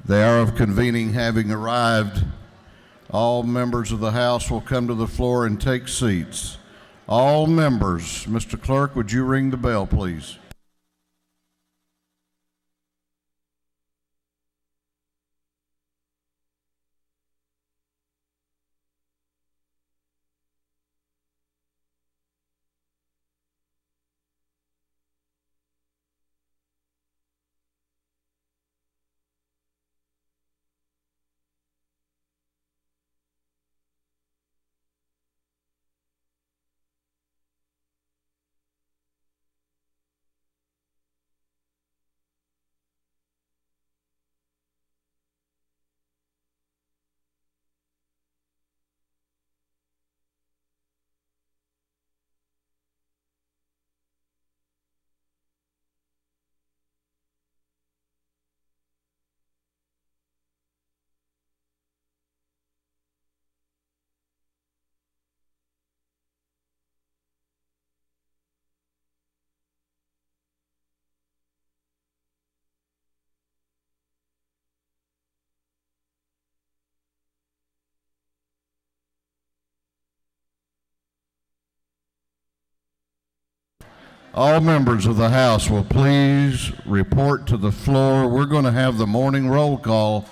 The hour of convening having arrived, all members of the House will come to the floor and take seats. All members, Mr. Clerk, would you ring the bell, please? All members of the House will please report to the floor. We're going to have the morning roll call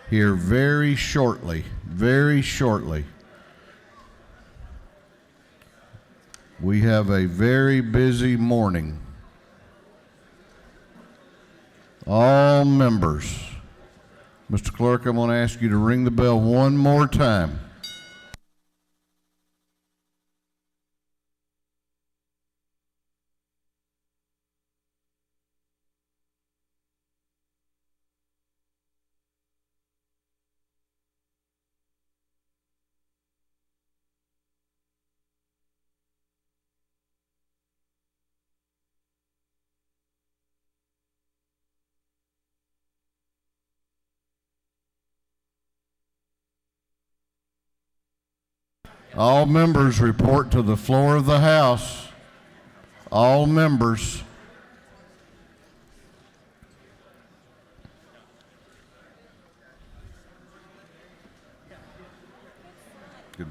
here very shortly, very shortly. We have a very busy morning. All members. Mr. Clerk, I'm going to ask you to ring the bell one more time. All members report to the floor of the House. All members. Good.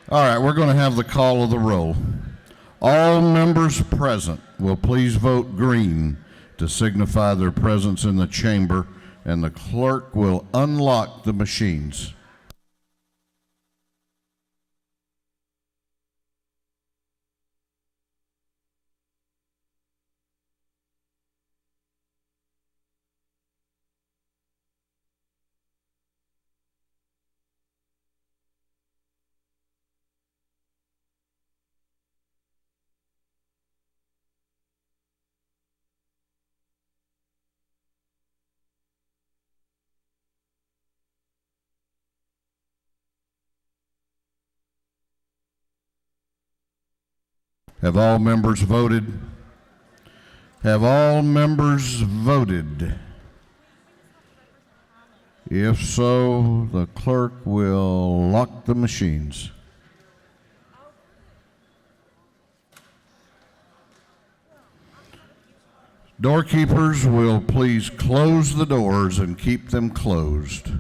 All right, we're going to have the call of the roll. All members present will please vote green to signify their presence in the chamber, and the clerk will unlock the machines. Have all members voted? Have all members voted? If so, the clerk will lock the machines. Doorkeepers will please close the doors and keep them closed.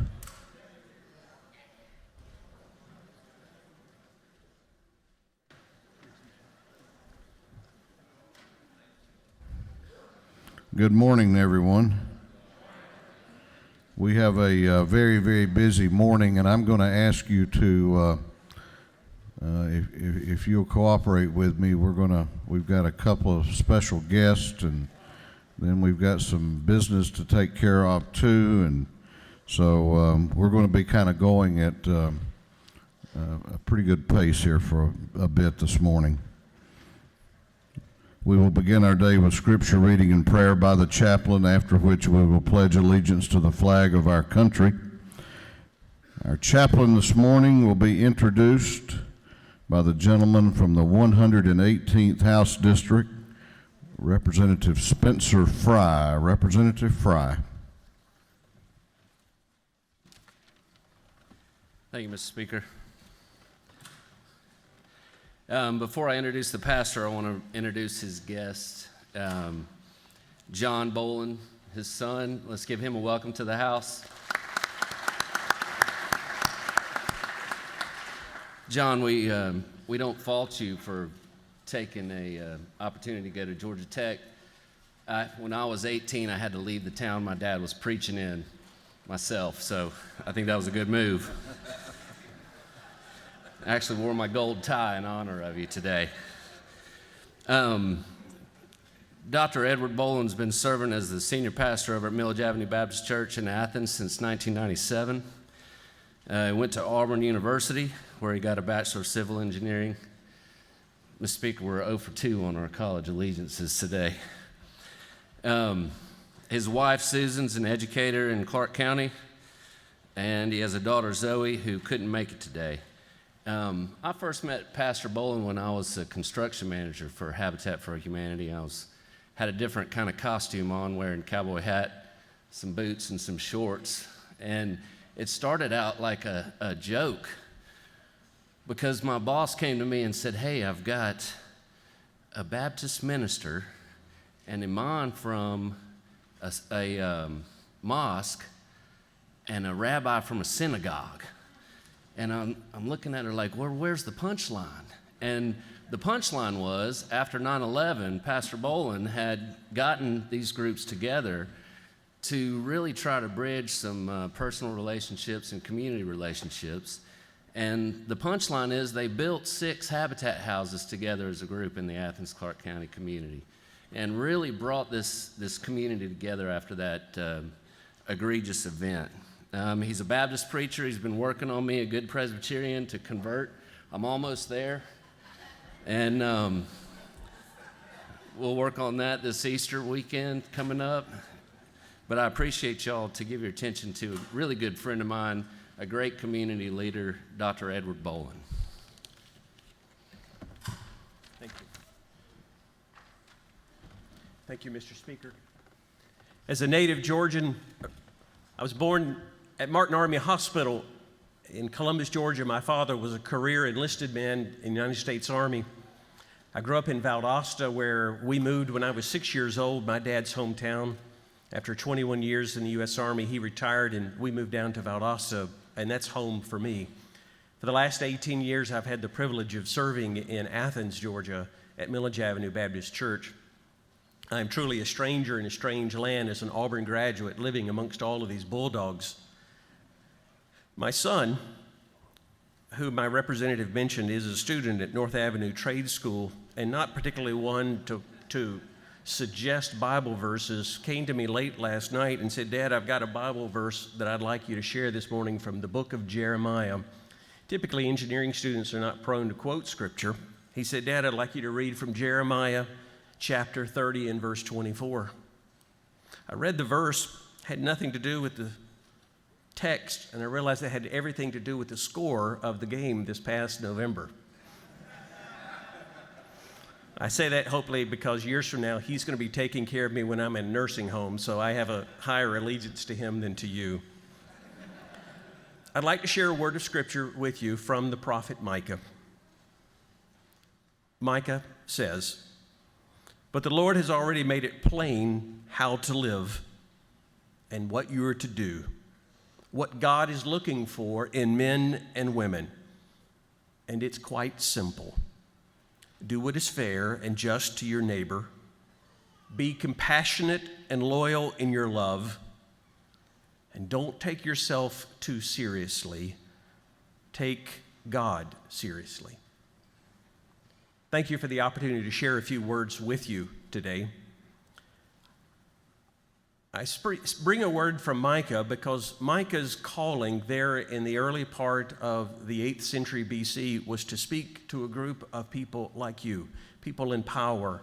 Good morning, everyone. We have a very, very busy morning, and I'm going to ask you to, if you'll cooperate with me, we've got a couple of special guests, and then we've got some business to take care of too, and so we're going to be kind of going at a pretty good pace here for a bit this morning. We will begin our day with scripture reading and prayer by the chaplain, after which we will pledge allegiance to the flag of our country. Our chaplain this morning will be introduced by the gentleman from the 118th House District, Representative Spencer Fry. Representative Fry. Thank you, Mr. Speaker. Before I introduce the pastor, I want to introduce his guest, John Boland, his son. Let's give him a welcome to the house. John, we don't fault you for taking a opportunity to go to Georgia Tech. When I was 18, I had to leave the town my dad was preaching in myself, so I think that was a good move. I actually wore my gold tie in honor of you today. Dr. Edward Boland's been serving as the senior pastor over at Millage Avenue Baptist Church in Athens since 1997. He went to Auburn University, where he got a Bachelor of Civil Engineering. Mr. Speaker, we're 0 for 2 on our college allegiances today. His wife, Susan's an educator in Clark County, and he has a daughter, Zoe, who couldn't make it today. I first met Pastor Boland when I was a construction manager for Habitat for Humanity. Had a different kind of costume on, wearing a cowboy hat, some boots, and some shorts. And it started out like a joke, because my boss came to me and said, "Hey, I've got a Baptist minister, an imam from a mosque, and a rabbi from a synagogue." And I'm looking at her like, well, where's the punchline? And the punchline was, after 9/11, Pastor Boland had gotten these groups together to really try to bridge some personal relationships and community relationships. And the punchline is they built 6 Habitat houses together as a group in the Athens-Clarke County community, and really brought this community together after that egregious event. He's a Baptist preacher. He's been working on me, a good Presbyterian, to convert. I'm almost there. And we'll work on that this Easter weekend coming up. But I appreciate y'all to give your attention to a really good friend of mine, a great community leader, Dr. Edward Boland. Thank you. Thank you, Mr. Speaker. As a native Georgian, I was born at Martin Army Hospital in Columbus, Georgia. My father was a career enlisted man in the United States Army. I grew up in Valdosta, where we moved when I was 6 years old, my dad's hometown. After 21 years in the U.S. Army, he retired, and we moved down to Valdosta, and that's home for me. For the last 18 years, I've had the privilege of serving in Athens, Georgia, at Millage Avenue Baptist Church. I'm truly a stranger in a strange land as an Auburn graduate living amongst all of these bulldogs. My son, who my representative mentioned, is a student at North Avenue Trade School, and not particularly one to suggest Bible verses, came to me late last night and said, "Dad, I've got a Bible verse that I'd like you to share this morning from the book of Jeremiah." Typically, engineering students are not prone to quote scripture. He said, "Dad, I'd like you to read from Jeremiah chapter 30 and verse 24. I read the verse, had nothing to do with the text, and I realized it had everything to do with the score of the game this past November. I say that hopefully because years from now, he's going to be taking care of me when I'm in a nursing home, so I have a higher allegiance to him than to you. I'd like to share a word of scripture with you from the prophet Micah. Micah says, "But the Lord has already made it plain how to live and what you are to do, what God is looking for in men and women. And it's quite simple. Do what is fair and just to your neighbor. Be compassionate and loyal in your love. And don't take yourself too seriously. Take God seriously." Thank you for the opportunity to share a few words with you today. I bring a word from Micah because Micah's calling there in the early part of the 8th century BC was to speak to a group of people like you, people in power,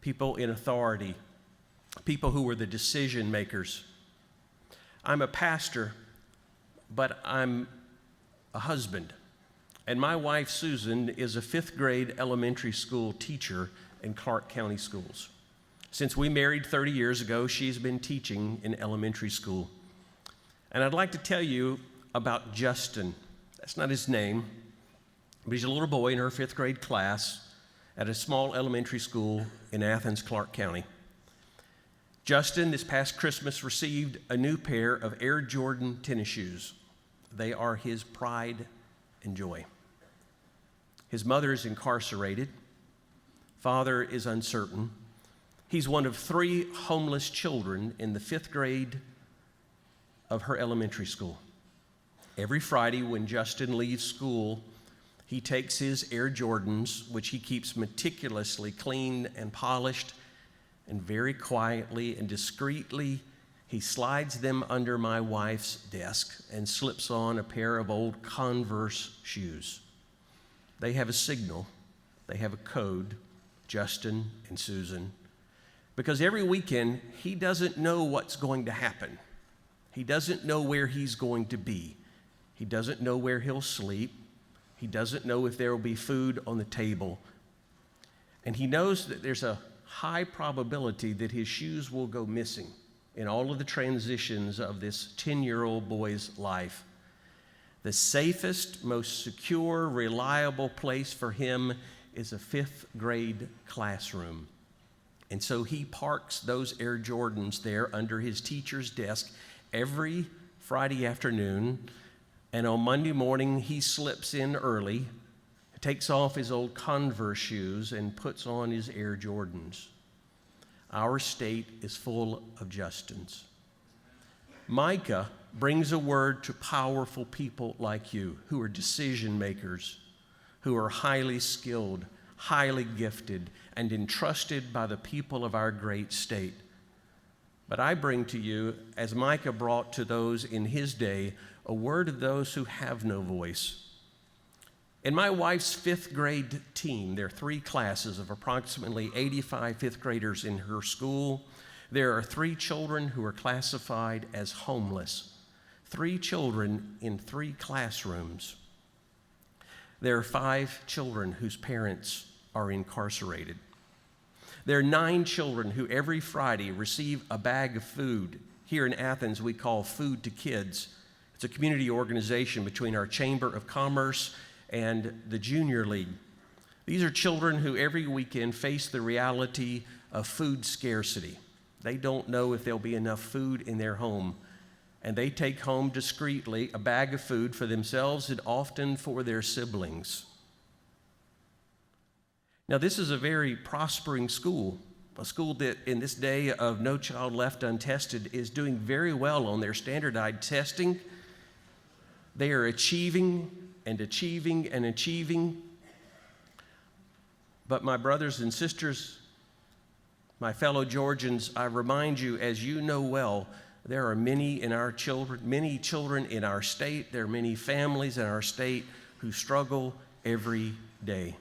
people in authority, people who were the decision makers. I'm a pastor, but I'm a husband. And my wife, Susan, is a 5th grade elementary school teacher in Clark County schools. Since we married 30 years ago, she's been teaching in elementary school. And I'd like to tell you about Justin. That's not his name, but he's a little boy in her 5th grade class at a small elementary school in Athens, Clark County. Justin, this past Christmas, received a new pair of Air Jordan tennis shoes. They are his pride and joy. His mother is incarcerated. Father is uncertain. He's one of 3 homeless children in the 5th grade of her elementary school. Every Friday when Justin leaves school, he takes his Air Jordans, which he keeps meticulously cleaned and polished, and very quietly and discreetly, he slides them under my wife's desk and slips on a pair of old Converse shoes. They have a signal, they have a code, Justin and Susan, because every weekend he doesn't know what's going to happen. He doesn't know where he's going to be. He doesn't know where he'll sleep. He doesn't know if there will be food on the table. And he knows that there's a high probability that his shoes will go missing in all of the transitions of this 10-year-old boy's life. The safest, most secure, reliable place for him is a 5th grade classroom. And so he parks those Air Jordans there under his teacher's desk every Friday afternoon. And on Monday morning, he slips in early, takes off his old Converse shoes, and puts on his Air Jordans. Our state is full of Justins. Micah brings a word to powerful people like you who are decision makers, who are highly skilled, highly gifted, and entrusted by the people of our great state. But I bring to you, as Micah brought to those in his day, a word of those who have no voice. In my wife's 5th grade team, there are 3 classes of approximately 85 5th graders in her school. There are 3 children who are classified as homeless. 3 children in 3 classrooms. There are 5 children whose parents are incarcerated. There are 9 children who every Friday receive a bag of food. Here in Athens, we call Food to Kids. It's a community organization between our Chamber of Commerce and the Junior League. These are children who every weekend face the reality of food scarcity. They don't know if there'll be enough food in their home, and they take home discreetly a bag of food for themselves and often for their siblings. Now, this is a very prospering school, a school that in this day of No Child Left Untested is doing very well on their standardized testing. They are achieving and achieving and achieving. But my brothers and sisters, my fellow Georgians, I remind you, as you know well, there are many children in our state, there are many families in our state who struggle every day.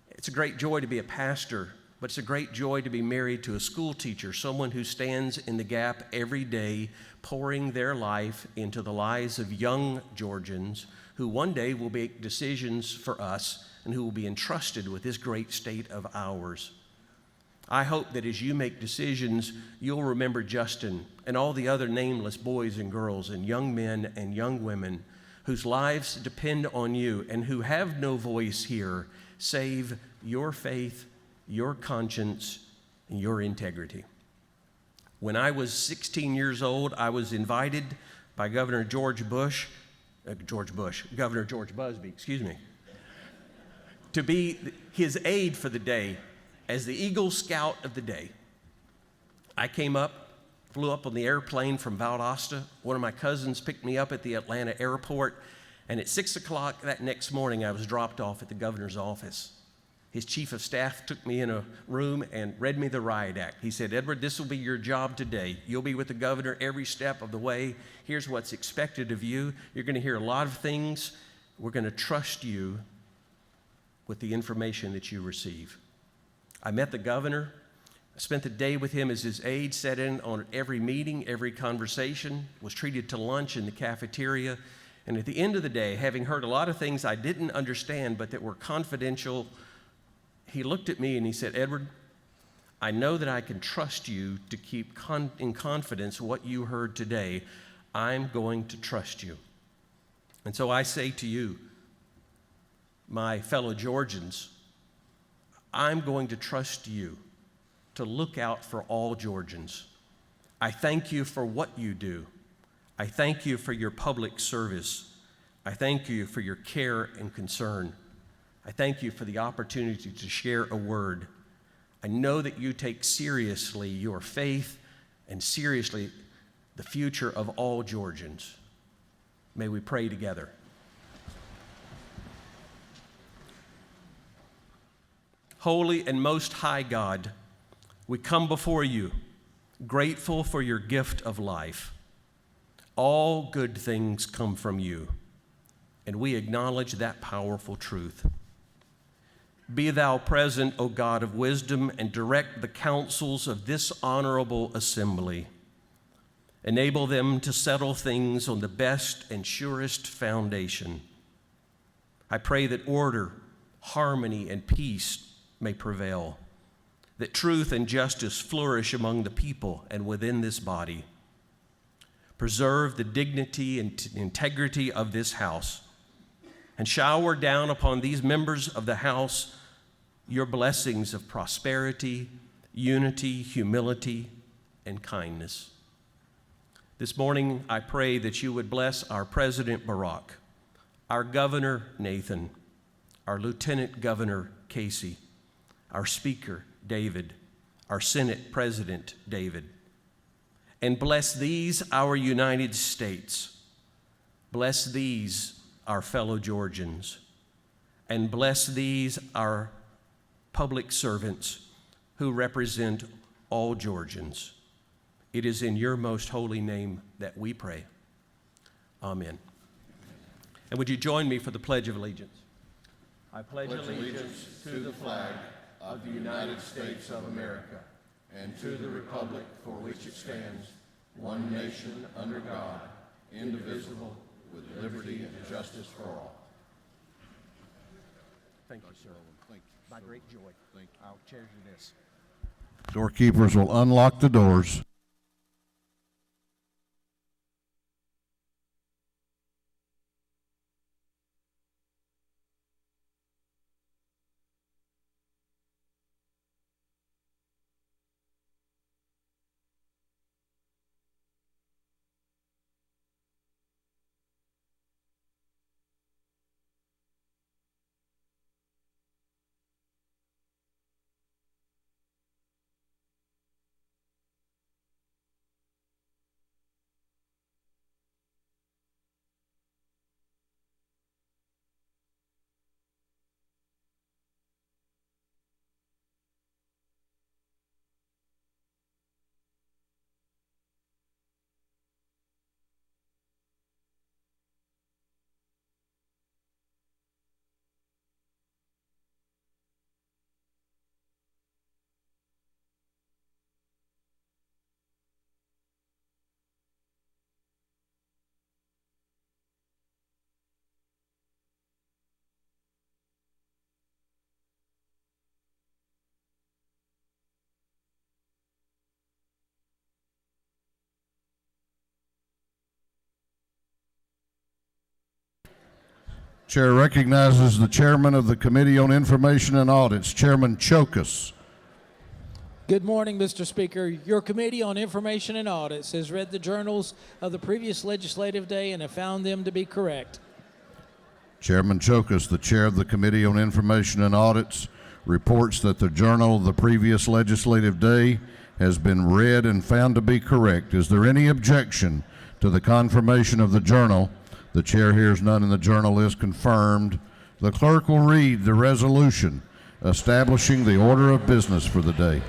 It's a great joy to be a pastor, but it's a great joy to be married to a school teacher, someone who stands in the gap every day, pouring their life into the lives of young Georgians who one day will make decisions for us and who will be entrusted with this great state of ours. I hope that as you make decisions, you'll remember Justin and all the other nameless boys and girls and young men and young women whose lives depend on you and who have no voice here save your faith, your conscience, and your integrity. When I was 16 years old, I was invited by Governor George Busby, to be his aide for the day as the Eagle Scout of the day. I flew up on the airplane from Valdosta. One of my cousins picked me up at the Atlanta airport, and at 6 o'clock that next morning, I was dropped off at the governor's office. His chief of staff took me in a room and read me the riot act. He said, "Edward, this will be your job today. You'll be with the governor every step of the way. Here's what's expected of you. You're going to hear a lot of things. We're going to trust you with the information that you receive." I met the governor. I spent the day with him as his aide, sat in on every meeting, every conversation, was treated to lunch in the cafeteria. And at the end of the day, having heard a lot of things I didn't understand but that were confidential, he looked at me and he said, "Edward, I know that I can trust you to keep in confidence what you heard today. I'm going to trust you. And so I say to you, my fellow Georgians, I'm going to trust you to look out for all Georgians. I thank you for what you do. I thank you for your public service. I thank you for your care and concern. I thank you for the opportunity to share a word. I know that you take seriously your faith and seriously the future of all Georgians. May we pray together. Holy and most high God, we come before you, grateful for your gift of life. All good things come from you, and we acknowledge that powerful truth. Be thou present, O God of wisdom, and direct the counsels of this honorable assembly. Enable them to settle things on the best and surest foundation. I pray that order, harmony, and peace may prevail, that truth and justice flourish among the people and within this body. Preserve the dignity and integrity of this house, and shower down upon these members of the house your blessings of prosperity, unity, humility, and kindness. This morning, I pray that you would bless our President Barack, our Governor Nathan, our Lieutenant Governor Casey, our Speaker David, our Senate President David, and bless these, our United States. Bless these, our fellow Georgians, and bless these, our public servants who represent all Georgians. It is in your most holy name that we pray. Amen. And would you join me for the Pledge of Allegiance? I pledge allegiance to the flag of the United States of America and to the republic for which it stands, one nation under God, indivisible, with liberty and justice for all. Thank you, sir. Thank you. My great joy. Thank you. I'll treasure this. Doorkeepers will unlock the doors. Chair recognizes the chairman of the Committee on Information and Audits, Chairman Chokas. Good morning, Mr. Speaker. Your Committee on Information and Audits has read the journals of the previous legislative day and have found them to be correct. Chairman Chokas, the chair of the Committee on Information and Audits, reports that the journal of the previous legislative day has been read and found to be correct. Is there any objection to the confirmation of the journal? The chair hears none and the journal is confirmed. The clerk will read the resolution establishing the order of business for the day.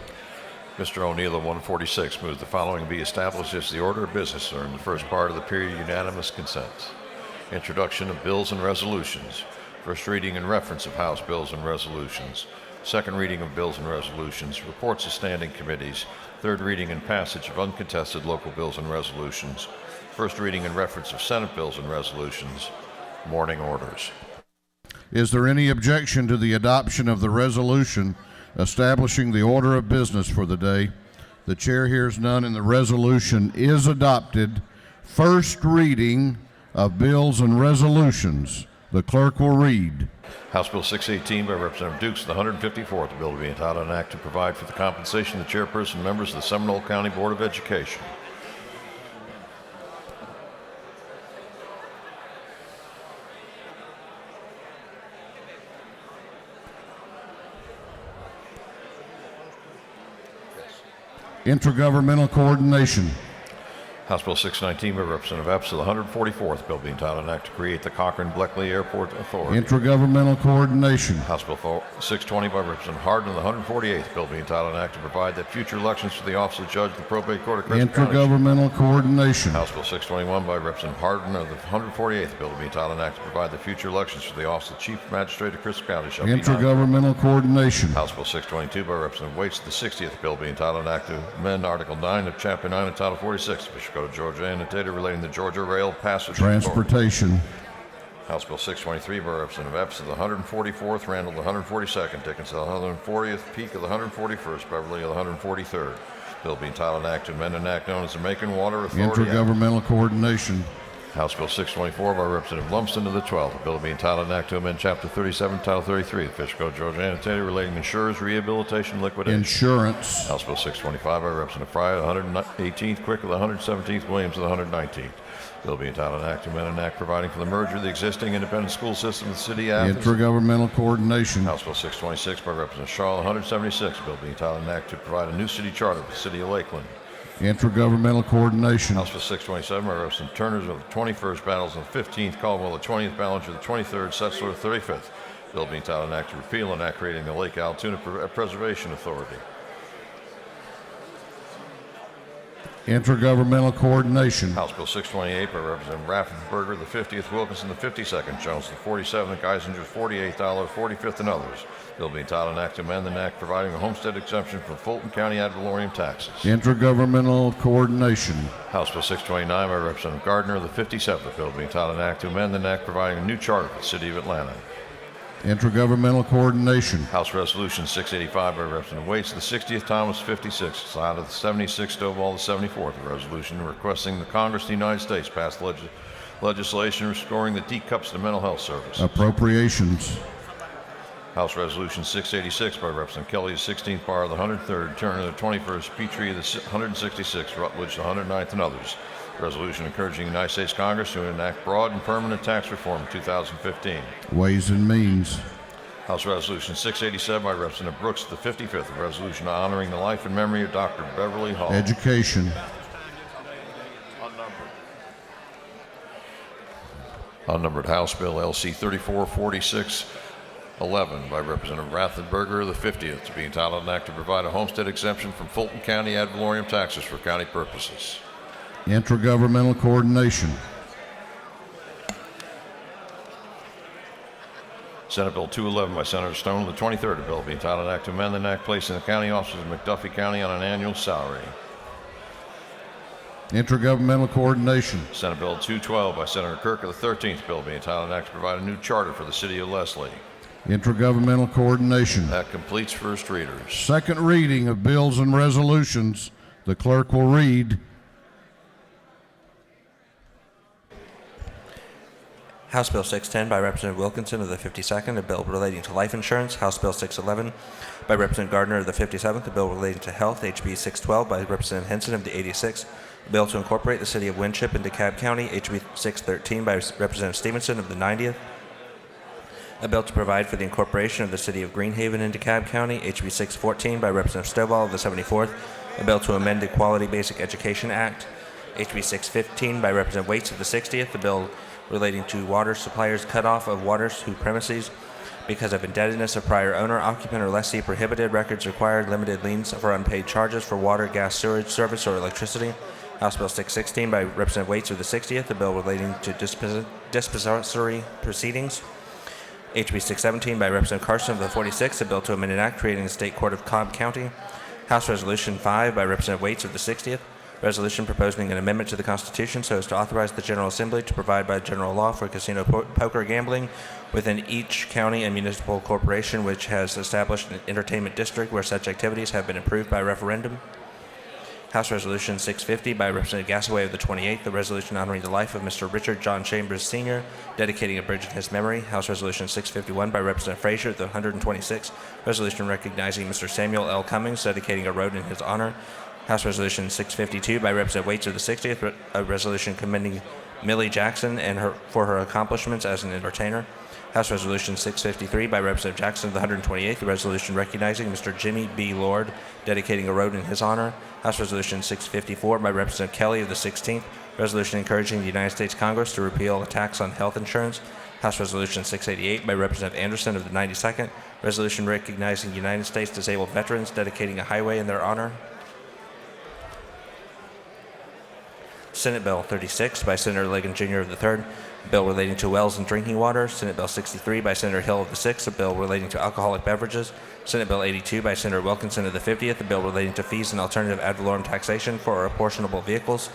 Mr. O'Neill of 146 moves the following be established as the order of business during the first part of the period unanimous consent. Introduction of bills and resolutions. First reading and reference of House bills and resolutions. Second reading of bills and resolutions. Reports of standing committees. Third reading and passage of uncontested local bills and resolutions. First reading and reference of Senate bills and resolutions. Morning orders. Is there any objection to the adoption of the resolution establishing the order of business for the day. The chair hears none, and the resolution is adopted. First reading of bills and resolutions. The clerk will read. House Bill 618 by Representative Dukes, the 154th bill to be entitled an act to provide for the compensation of the chairperson and members of the Seminole County Board of Education. Intergovernmental coordination. House Bill 619 by Representative Epps, the 144th bill being entitled an act to create the Cochran-Bleckley Airport Authority. Intergovernmental coordination. House Bill 620 by Representative Hardin, the 148th bill being entitled an act to provide that future elections for the office of judge of the probate court of Crescent County. Intergovernmental coordination. House Bill 621 by Representative Hardin of the 148th bill to be entitled an act to provide that future elections for the office of chief magistrate of Crescent County shall be Intergovernmental coordination. House Bill 622 by Representative Waits, the 60th bill being entitled an act to amend Article 9 of Chapter 9 of Title 46 of Bishop Code of Georgia annotated relating to Georgia Rail Passage Transportation. House Bill 623 by Representative Epps of the 144th, Randall the 142nd, Dickinson the 140th, Peak of the 141st, Beverly of the 143rd. Bill being entitled an act to amend an act known as the Macon Water Authority Act. Intergovernmental coordination. House Bill 624 by Representative Lumsden of the 12th. Bill being entitled an act to amend Chapter 37, Title 33 of the Fiscal Code of Georgia annotated relating to insurers, rehabilitation, and liquidation. Insurance. House Bill 625 by Representative Fry of the 118th, Quick of the 117th, Williams of the 119th. Bill being entitled an act to amend an act providing for the merger of the existing independent school system of the city of Athens. Intergovernmental coordination. House Bill 626 by Representative Shaw, 176. Bill being entitled an act to provide a new city charter for the city of Lakeland. Intergovernmental coordination. House Bill 627 by Representative Turners of the 21st Battles of the 15th, Caldwell the 20th, Ballinger the 23rd, Setzler the 35th. Bill being entitled an act to repeal an act creating the Lake Altoona Preservation Authority. Intergovernmental coordination. House Bill 628 by Representative Raffensperger the 50th, Wilkinson the 52nd, Jones the 47th, Geisinger the 48th, Dollar 45th, and others. Bill being entitled an act to amend an act providing a homestead exemption from Fulton County ad valorem taxes. Intergovernmental coordination. House Bill 629 by Representative Gardner of the 57th. Bill being entitled an act to amend an act providing a new charter for the city of Atlanta. Intergovernmental coordination. House Resolution 685 by Representative Waits, the 60th, Thomas 56th, Side of the 76th, Stovall the 74th. A resolution requesting the Congress of the United States pass legislation restoring the teacups to mental health service. Appropriations. House Resolution 686 by Representative Kelly, the 16th, Barr of the 103rd, Turner the 21st, Petrie the 166th, Rutledge the 109th, and others. Resolution encouraging the United States Congress to enact broad and permanent tax reform in 2015. Ways and means. House Resolution 687 by Representative Brooks, the 55th, a resolution honoring the life and memory of Dr. Beverly Hall. Education. Unnumbered House Bill LC 344611 by Representative Raffensperger, the 50th, to be entitled an act to provide a homestead exemption from Fulton County ad valorem taxes for county purposes. Intergovernmental coordination. Senate Bill 211 by Senator Stone, the 23rd, a bill being entitled an act to amend an act placing the county officers of McDuffie County on an annual salary. Intergovernmental coordination. Senate Bill 212 by Senator Kirk of the 13th, bill being entitled an act to provide a new charter for the city of Leslie. Intergovernmental coordination. That completes first readers. Second reading of bills and resolutions. The clerk will read. House Bill 610 by Representative Wilkinson of the 52nd, a bill relating to life insurance. House Bill 611 by Representative Gardner of the 57th, a bill relating to health. HB 612 by Representative Henson of the 86th, a bill to incorporate the city of Winship in DeKalb County. HB 613 by Representative Stevenson of the 90th, a bill to provide for the incorporation of the city of Greenhaven in DeKalb County. HB 614 by Representative Stovall of the 74th, a bill to amend the Quality Basic Education Act. HB 615 by Representative Waits of the 60th, a bill relating to water suppliers' cutoff of waters whose premises because of indebtedness of prior owner, occupant, or lessee prohibited, records required, limited liens for unpaid charges for water, gas, sewage service, or electricity. House Bill 616 by Representative Waits of the 60th, a bill relating to dispossessory proceedings. HB 617 by Representative Carson of the 46th, a bill to amend an act creating the State Court of Cobb County. House Resolution 5 by Representative Waits of the 60th, Resolution proposing an amendment to the Constitution so as to authorize the General Assembly to provide by general law for casino poker gambling within each county and municipal corporation which has established an entertainment district where such activities have been approved by referendum. House Resolution 650 by Representative Gassaway of the 28th, the resolution honoring the life of Mr. Richard John Chambers Sr., dedicating a bridge in his memory. House Resolution 651 by Representative Frazier of the 126th, resolution recognizing Mr. Samuel L. Cummings, dedicating a road in his honor. House Resolution 652 by Representative Waits of the 60th, a resolution commending Millie Jackson and for her accomplishments as an entertainer. House Resolution 653 by Representative Jackson of the 128th, a resolution recognizing Mr. Jimmy B. Lord, dedicating a road in his honor. House Resolution 654 by Representative Kelly of the 16th, resolution encouraging the United States Congress to repeal a tax on health insurance. House Resolution 688 by Representative Anderson of the 92nd, resolution recognizing United States disabled veterans, dedicating a highway in their honor. Senate Bill 36 by Senator Ligon Jr. of the 3rd, a bill relating to wells and drinking water. Senate Bill 63 by Senator Hill of the 6th, a bill relating to alcoholic beverages. Senate Bill 82 by Senator Wilkinson of the 50th, a bill relating to fees and alternative ad valorem taxation for apportionable vehicles.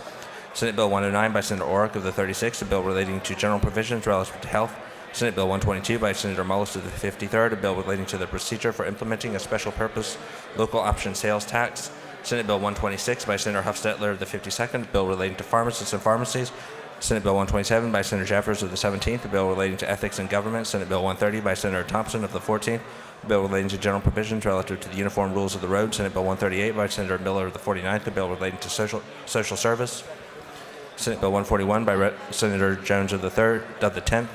Senate Bill 109 by Senator Orrick of the 36th, a bill relating to general provisions relative to health. Senate Bill 122 by Senator Mullis of the 53rd, a bill relating to the procedure for implementing a special purpose local option sales tax. Senate Bill 126 by Senator Huffstetler of the 52nd, a bill relating to pharmacists and pharmacies. Senate Bill 127 by Senator Jeffers of the 17th, a bill relating to ethics in government. Senate Bill 130 by Senator Thompson of the 14th, a bill relating to general provisions relative to the uniform rules of the road. Senate Bill 138 by Senator Miller of the 49th, a bill relating to social service. Senate Bill 141 by Senator Jones of the 10th,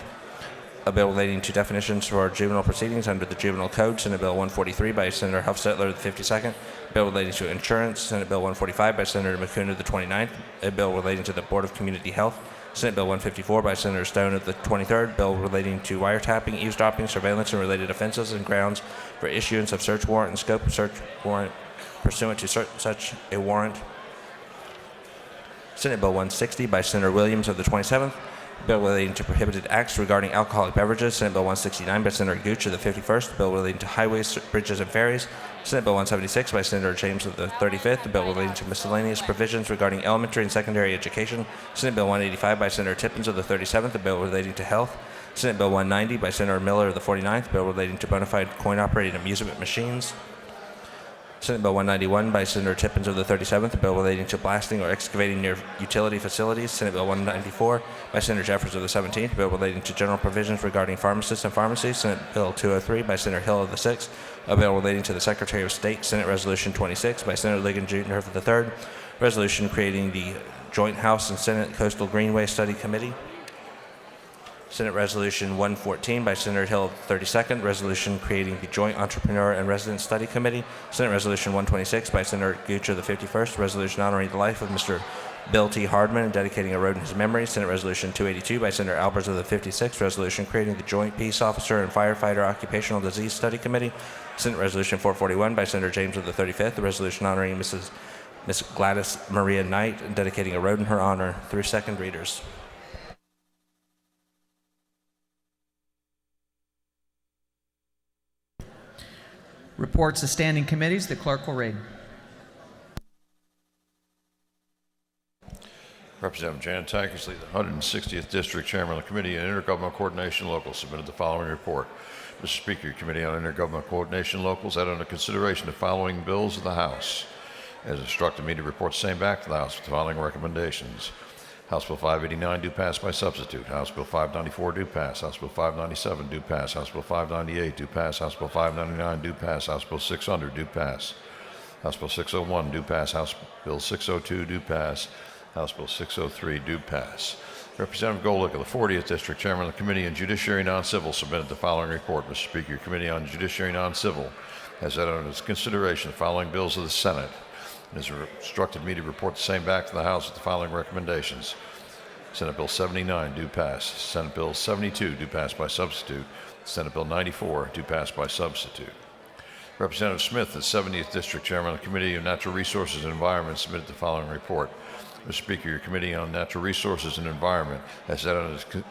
a bill relating to definitions for juvenile proceedings under the Juvenile Code. Senate Bill 143 by Senator Huffstetler of the 52nd, a bill relating to insurance. Senate Bill 145 by Senator McCune of the 29th, a bill relating to the Board of Community Health. Senate Bill 154 by Senator Stone of the 23rd, bill relating to wiretapping, eavesdropping, surveillance, and related offenses and grounds for issuance of search warrant and scope of search warrant pursuant to such a warrant. Senate Bill 160 by Senator Williams of the 27th, bill relating to prohibited acts regarding alcoholic beverages. Senate Bill 169 by Senator Gooch of the 51st, bill relating to highways, bridges, and ferries. Senate Bill 176 by Senator James of the 35th, a bill relating to miscellaneous provisions regarding elementary and secondary education. Senate Bill 185 by Senator Tippins of the 37th, a bill relating to health. Senate Bill 190 by Senator Miller of the 49th, a bill relating to bona fide coin-operated amusement machines. Senate Bill 191 by Senator Tippins of the 37th, a bill relating to blasting or excavating near utility facilities. Senate Bill 194 by Senator Jeffers of the 17th, a bill relating to general provisions regarding pharmacists and pharmacies. Senate Bill 203 by Senator Hill of the 6th, a bill relating to the Secretary of State. Senate Resolution 26 by Senator Ligon Jr. of the 3rd, resolution creating the Joint House and Senate Coastal Greenway Study Committee. Senate Resolution 114 by Senator Hill of the 32nd, resolution creating the Joint Entrepreneur and Resident Study Committee. Senate Resolution 126 by Senator Gooch of the 51st, resolution honoring the life of Mr. Bill T. Hardman and dedicating a road in his memory. Senate Resolution 282 by Senator Albers of the 56th, resolution creating the Joint Peace Officer and Firefighter Occupational Disease Study Committee. Senate Resolution 441 by Senator James of the 35th, the resolution honoring Miss Gladys Maria Knight and dedicating a road in her honor. Through second readers. Reports of standing committees, the clerk will read. Representative Jan Tankersley, the 160th District Chairman of the Committee on Intergovernmental Coordination Locals, submitted the following report. Mr. Speaker, your Committee on Intergovernmental Coordination Locals had under consideration the following bills of the House. As instructed me to report the same back to the House with the following recommendations. House Bill 589 do pass by substitute. House Bill 594 do pass. House Bill 597 do pass. House Bill 598 do pass. House Bill 599 do pass. House Bill 600 do pass. House Bill 601 do pass. House Bill 602 do pass. House Bill 603 do pass. Representative Golick of the 40th District, Chairman of the Committee on Judiciary Non-Civil, submitted the following report. Mr. Speaker, your Committee on Judiciary Non-Civil has had under its consideration the following bills of the Senate and has instructed me to report the same back to the House with the following recommendations. Senate Bill 79 do pass. Senate Bill 72 do pass by substitute. Senate Bill 94 do pass by substitute. Representative Smith, the 70th District Chairman of the Committee on Natural Resources and Environment, submitted the following report. Mr. Speaker, your Committee on Natural Resources and Environment has had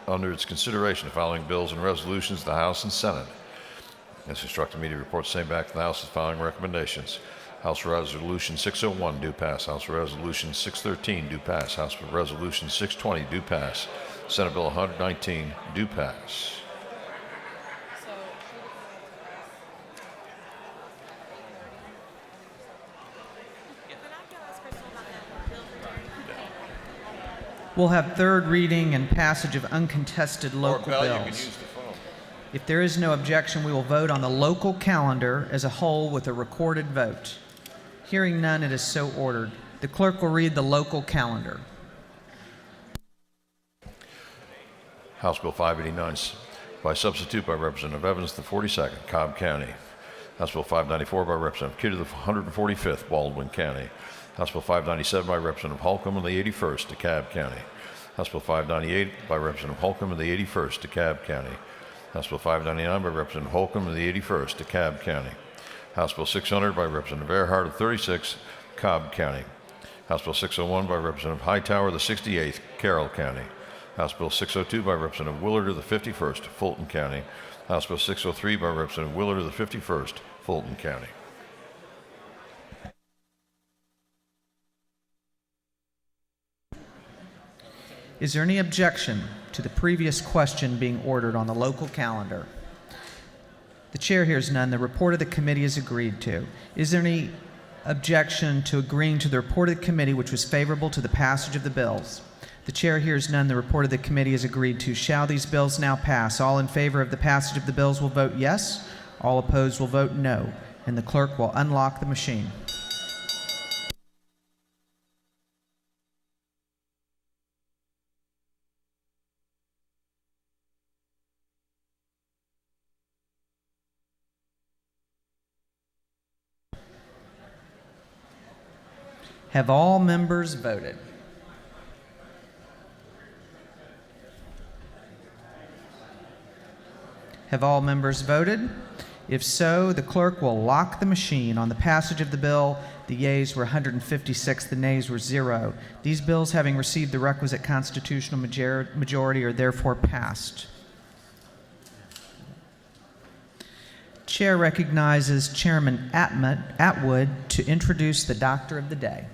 under its consideration the following bills and resolutions of the House and Senate. It's instructed me to report the same back to the House with the following recommendations. House Resolution 601 do pass. House Resolution 613 do pass. House Resolution 620 do pass. Senate Bill 119 do pass. We'll have third reading and passage of uncontested local Bell, you can bills. use the phone. If there is no objection, we will vote on the local calendar as a whole with a recorded vote. Hearing none, it is so ordered. The clerk will read the local calendar. House Bill 589 by substitute by Representative Evans, the 42nd, Cobb County. House Bill 594 by Representative Kidder, the 145th, Baldwin County. House Bill 597 by Representative Holcomb of the 81st, DeKalb County. House Bill 598 by Representative Holcomb of the 81st, DeKalb County. House Bill 599 by Representative Holcomb of the 81st, DeKalb County. House Bill 600 by Representative Earhart of 36, Cobb County. House Bill 601 by Representative Hightower of the 68th, Carroll County. House Bill 602 by Representative Willard of the 51st, Fulton County. House Bill 603 by Representative Willard of the 51st, Fulton County. Is there any objection to the previous question being ordered on the local calendar? The chair hears none. The report of the committee is agreed to. Is there any objection to agreeing to the report of the committee which was favorable to the passage of the bills? The chair hears none. The report of the committee is agreed to. Shall these bills now pass? All in favor of the passage of the bills will vote yes. All opposed will vote no. And the clerk will unlock the machine. Have all members voted? Have all members voted? If so, the clerk will lock the machine. On the passage of the bill, the yeas were 156, the nays were 0. These bills, having received the requisite constitutional majority, are therefore passed. Chair recognizes Chairman Atwood to introduce the Doctor of the Day.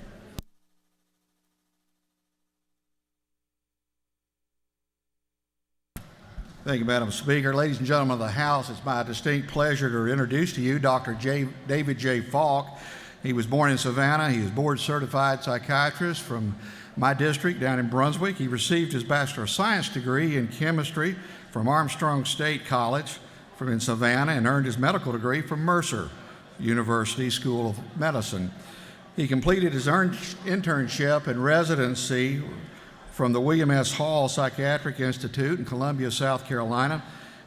Thank you, Madam Speaker. Ladies and gentlemen of the House, it's my distinct pleasure to introduce to you Dr. David J. Falk. He was born in Savannah. He is board-certified psychiatrist from my district down in Brunswick. He received his Bachelor of Science degree in chemistry from Armstrong State College in Savannah and earned his medical degree from Mercer University School of Medicine. He completed his internship and residency from the William S. Hall Psychiatric Institute in Columbia, South Carolina.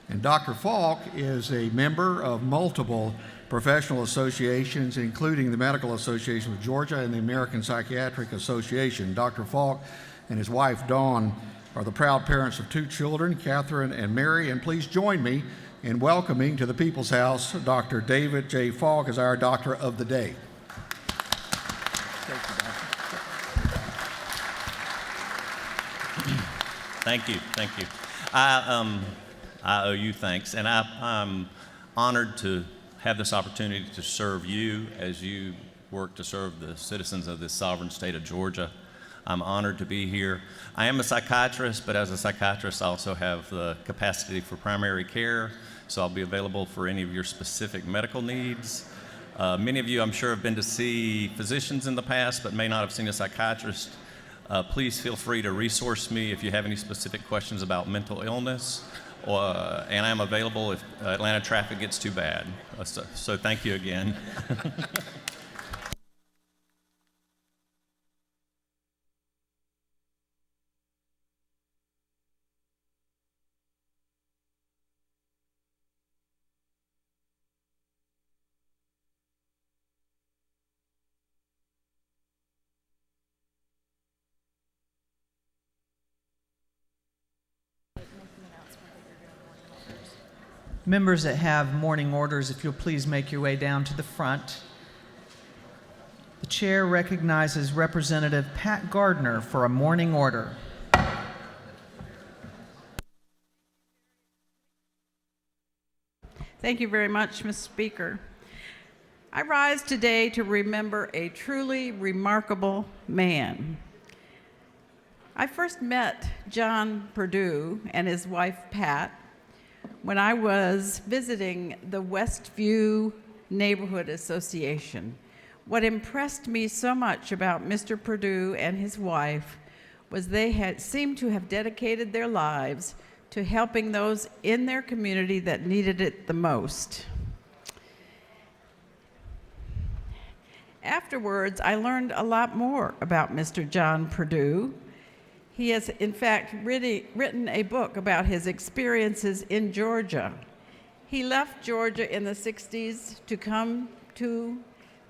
And Dr. Falk is a member of multiple professional associations, including the Medical Association of Georgia and the American Psychiatric Association. Dr. Falk and his wife, Dawn, are the proud parents of 2 children, Catherine and Mary. And please join me in welcoming to the People's House Dr. David J. Falk as our Doctor of the Day. Thank you. I owe you thanks, and I'm honored to have this opportunity to serve you as you work to serve the citizens of this sovereign state of Georgia. I'm honored to be here. I am a psychiatrist, but as a psychiatrist, I also have the capacity for primary care, so I'll be available for any of your specific medical needs. Many of you, I'm sure, have been to see physicians in the past, but may not have seen a psychiatrist. Please feel free to resource me if you have any specific questions about mental illness, and I'm available if Atlanta traffic gets too bad. So thank you again. Members that have morning orders, if you'll please make your way down to the front. The chair recognizes Representative Pat Gardner for a morning order. Thank you very much, Mr. Speaker. I rise today to remember a truly remarkable man. I first met John Perdue and his wife Pat when I was visiting the Westview Neighborhood Association. What impressed me so much about Mr. Perdue and his wife was they had seemed to have dedicated their lives to helping those in their community that needed it the most. Afterwards, I learned a lot more about Mr. John Perdue. He has, in fact, written a book about his experiences in Georgia. He left Georgia in the 60s to come to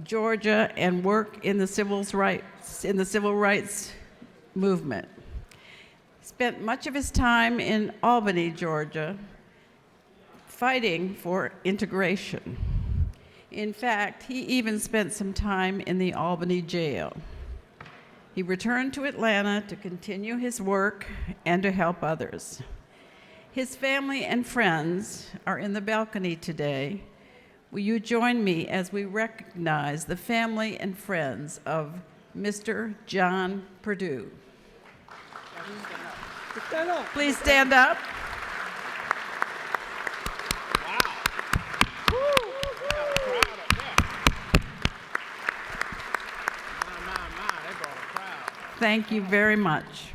Georgia and work in the civil rights movement. Spent much of his time in Albany, Georgia, fighting for integration. In fact, he even spent some time in the Albany jail. He returned to Atlanta to continue his work and to help others. His family and friends are in the balcony today. Will you join me as we recognize the family and friends of Mr. John Perdue? Please stand up. Thank you very much.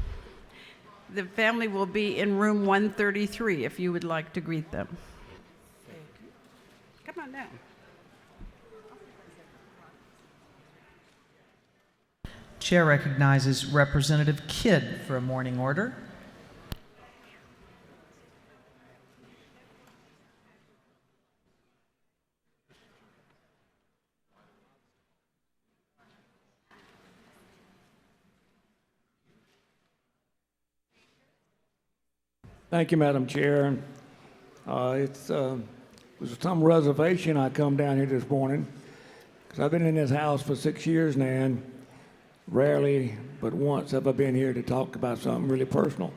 The family will be in room 133 if you would like to greet them. Come on down. Chair recognizes Representative Kidd for a morning order. Thank you, Madam Chair. It was some reservation I come down here this morning because I've been in this house for 6 years now, and rarely but once have I been here to talk about something really personal.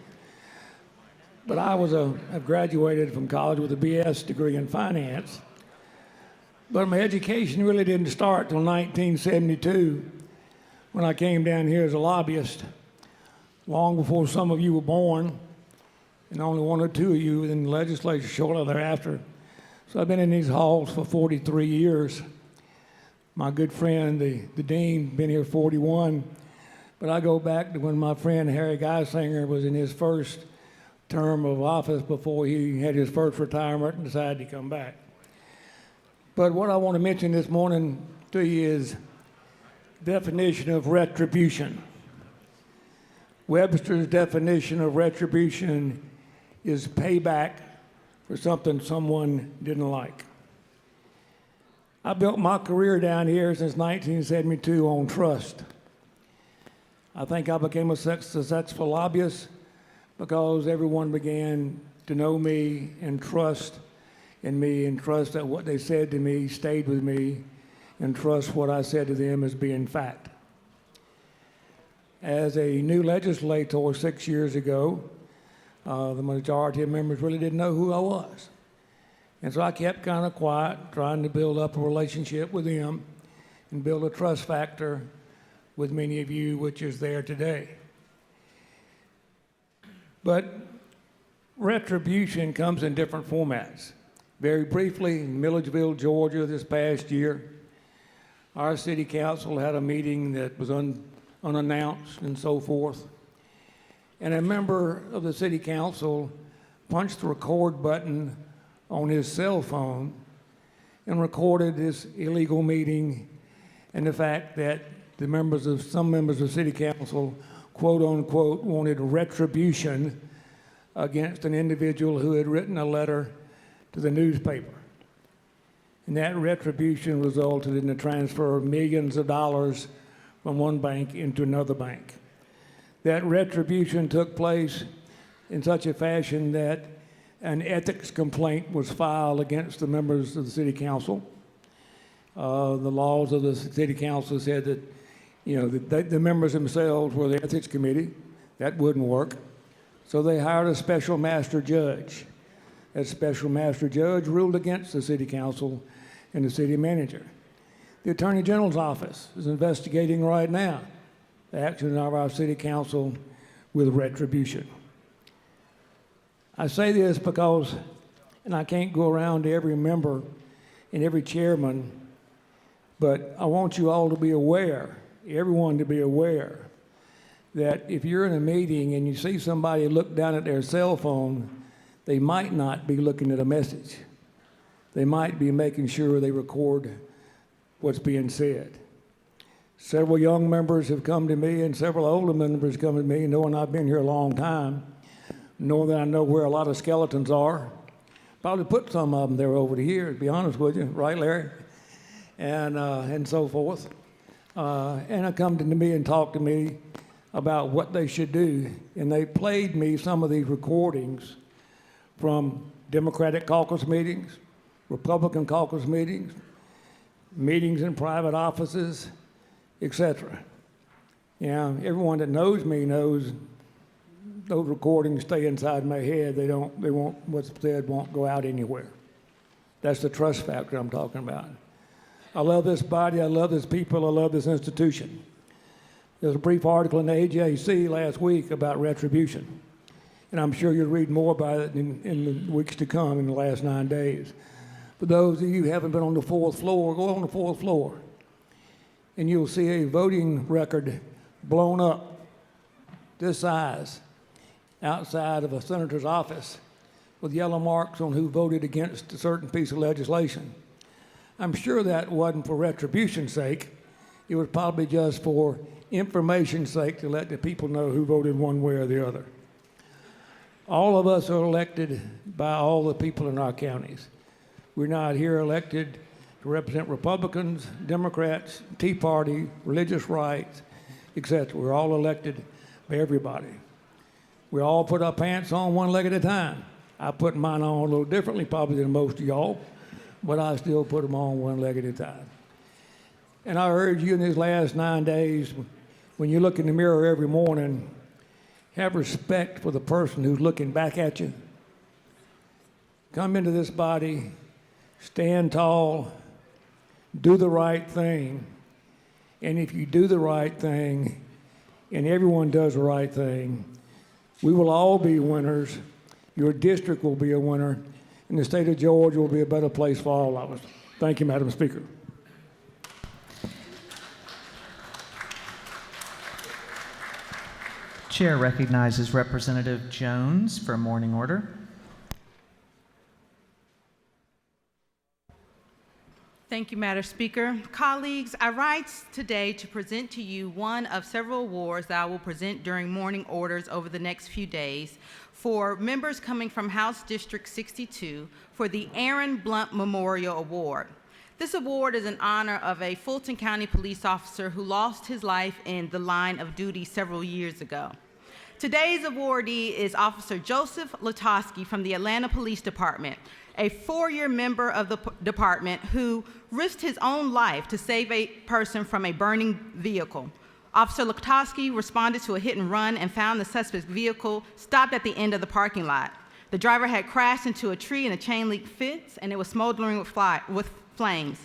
But I've graduated from college with a BS degree in finance, but my education really didn't start till 1972 when I came down here as a lobbyist, long before some of you were born, and only one or two of you in the legislature shortly thereafter. So I've been in these halls for 43 years. My good friend, the dean, been here 41, but I go back to when my friend Harry Geisinger was in his first term of office before he had his first retirement and decided to come back. But what I want to mention this morning to you is definition of retribution. Webster's definition of retribution is payback for something someone didn't like. I built my career down here since 1972 on trust. I think I became a successful lobbyist because everyone began to know me and trust in me and trust that what they said to me stayed with me and trust what I said to them as being fact. As a new legislator 6 years ago, the majority of members really didn't know who I was. And so I kept kind of quiet, trying to build up a relationship with them and build a trust factor with many of you, which is there today. But retribution comes in different formats. Very briefly, in Milledgeville, Georgia, this past year, our city council had a meeting that was unannounced and so forth. And a member of the city council punched the record button on his cell phone and recorded this illegal meeting and the fact that some members of city council, quote unquote, wanted retribution against an individual who had written a letter to the newspaper. And that retribution resulted in the transfer of millions of dollars from one bank into another bank. That retribution took place in such a fashion that an ethics complaint was filed against the members of the city council. The laws of the city council said that, the members themselves were the ethics committee. That wouldn't work. So they hired a special master judge. That special master judge ruled against the city council and the city manager. The Attorney General's office is investigating right now the action of our city council with retribution. I say this because, and I can't go around to every member and every chairman, but I want you all to be aware, everyone to be aware, that if you're in a meeting and you see somebody look down at their cell phone, they might not be looking at a message. They might be making sure they record what's being said. Several young members have come to me and several older members come to me, knowing I've been here a long time, knowing that I know where a lot of skeletons are. Probably put some of them there over the years, to be honest with you, right, Larry? And so forth. And they come to me and talk to me about what they should do. And they played me some of these recordings from Democratic caucus meetings, Republican caucus meetings, meetings in private offices, etc. Everyone that knows me knows those recordings stay inside my head. They won't, what's said won't go out anywhere. That's the trust factor I'm talking about. I love this body, I love this people, I love this institution. There's a brief article in the AJC last week about retribution, and I'm sure you'll read more about it in the weeks to come, in the last 9 days. For those of you who haven't been on the fourth floor, go on the fourth floor, and you'll see a voting record blown up this size outside of a senator's office with yellow marks on who voted against a certain piece of legislation. I'm sure that wasn't for retribution's sake. It was probably just for information's sake, to let the people know who voted one way or the other. All of us are elected by all the people in our counties. We're not here elected to represent Republicans, Democrats, Tea Party, religious rights, etc. We're all elected by everybody. We all put our pants on one leg at a time. I put mine on a little differently probably than most of y'all, but I still put them on one leg at a time. And I urge you in these last 9 days, when you look in the mirror every morning, have respect for the person who's looking back at you. Come into this body, stand tall, do the right thing. And if you do the right thing, and everyone does the right thing, we will all be winners. Your district will be a winner, and the state of Georgia will be a better place for all of us. Thank you, Madam Speaker. Chair recognizes Representative Jones for a morning order. Thank you, Madam Speaker. Colleagues, I rise today to present to you one of several awards that I will present during morning orders over the next few days for members coming from House District 62 for the Aaron Blunt Memorial Award. This award is in honor of a Fulton County police officer who lost his life in the line of duty several years ago. Today's awardee is Officer Joseph Latosky from the Atlanta Police Department, a 4-year member of the department who risked his own life to save a person from a burning vehicle. Officer Latosky responded to a hit and run and found the suspect's vehicle stopped at the end of the parking lot. The driver had crashed into a tree in a chain link fence, and it was smoldering with flames.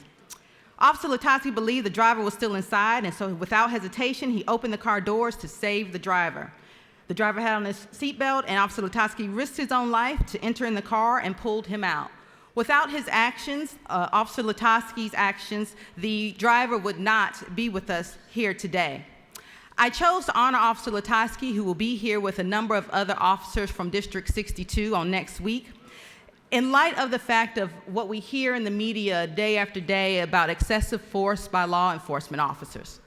Officer Latosky believed the driver was still inside, and so without hesitation, he opened the car doors to save the driver. The driver had on his seatbelt, and Officer Latosky risked his own life to enter in the car and pulled him out. Without his actions, Officer Latosky's actions, the driver would not be with us here today. I chose to honor Officer Latosky, who will be here with a number of other officers from District 62 on next week. In light of the fact of what we hear in the media day after day about excessive force by law enforcement officers.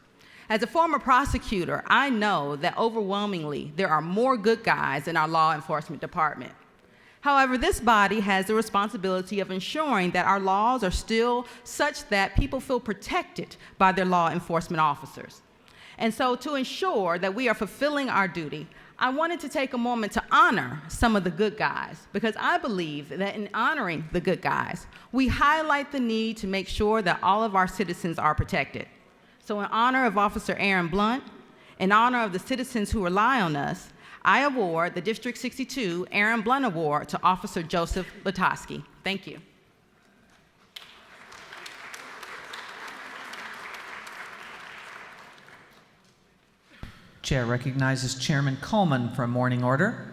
As a former prosecutor, I know that overwhelmingly there are more good guys in our law enforcement department. However, this body has the responsibility of ensuring that our laws are still such that people feel protected by their law enforcement officers. And so to ensure that we are fulfilling our duty, I wanted to take a moment to honor some of the good guys, because I believe that in honoring the good guys, we highlight the need to make sure that all of our citizens are protected. So in honor of Officer Aaron Blunt, in honor of the citizens who rely on us, I award the District 62 Aaron Blunt Award to Officer Joseph Latosky. Thank you. Chair recognizes Chairman Coleman for a morning order.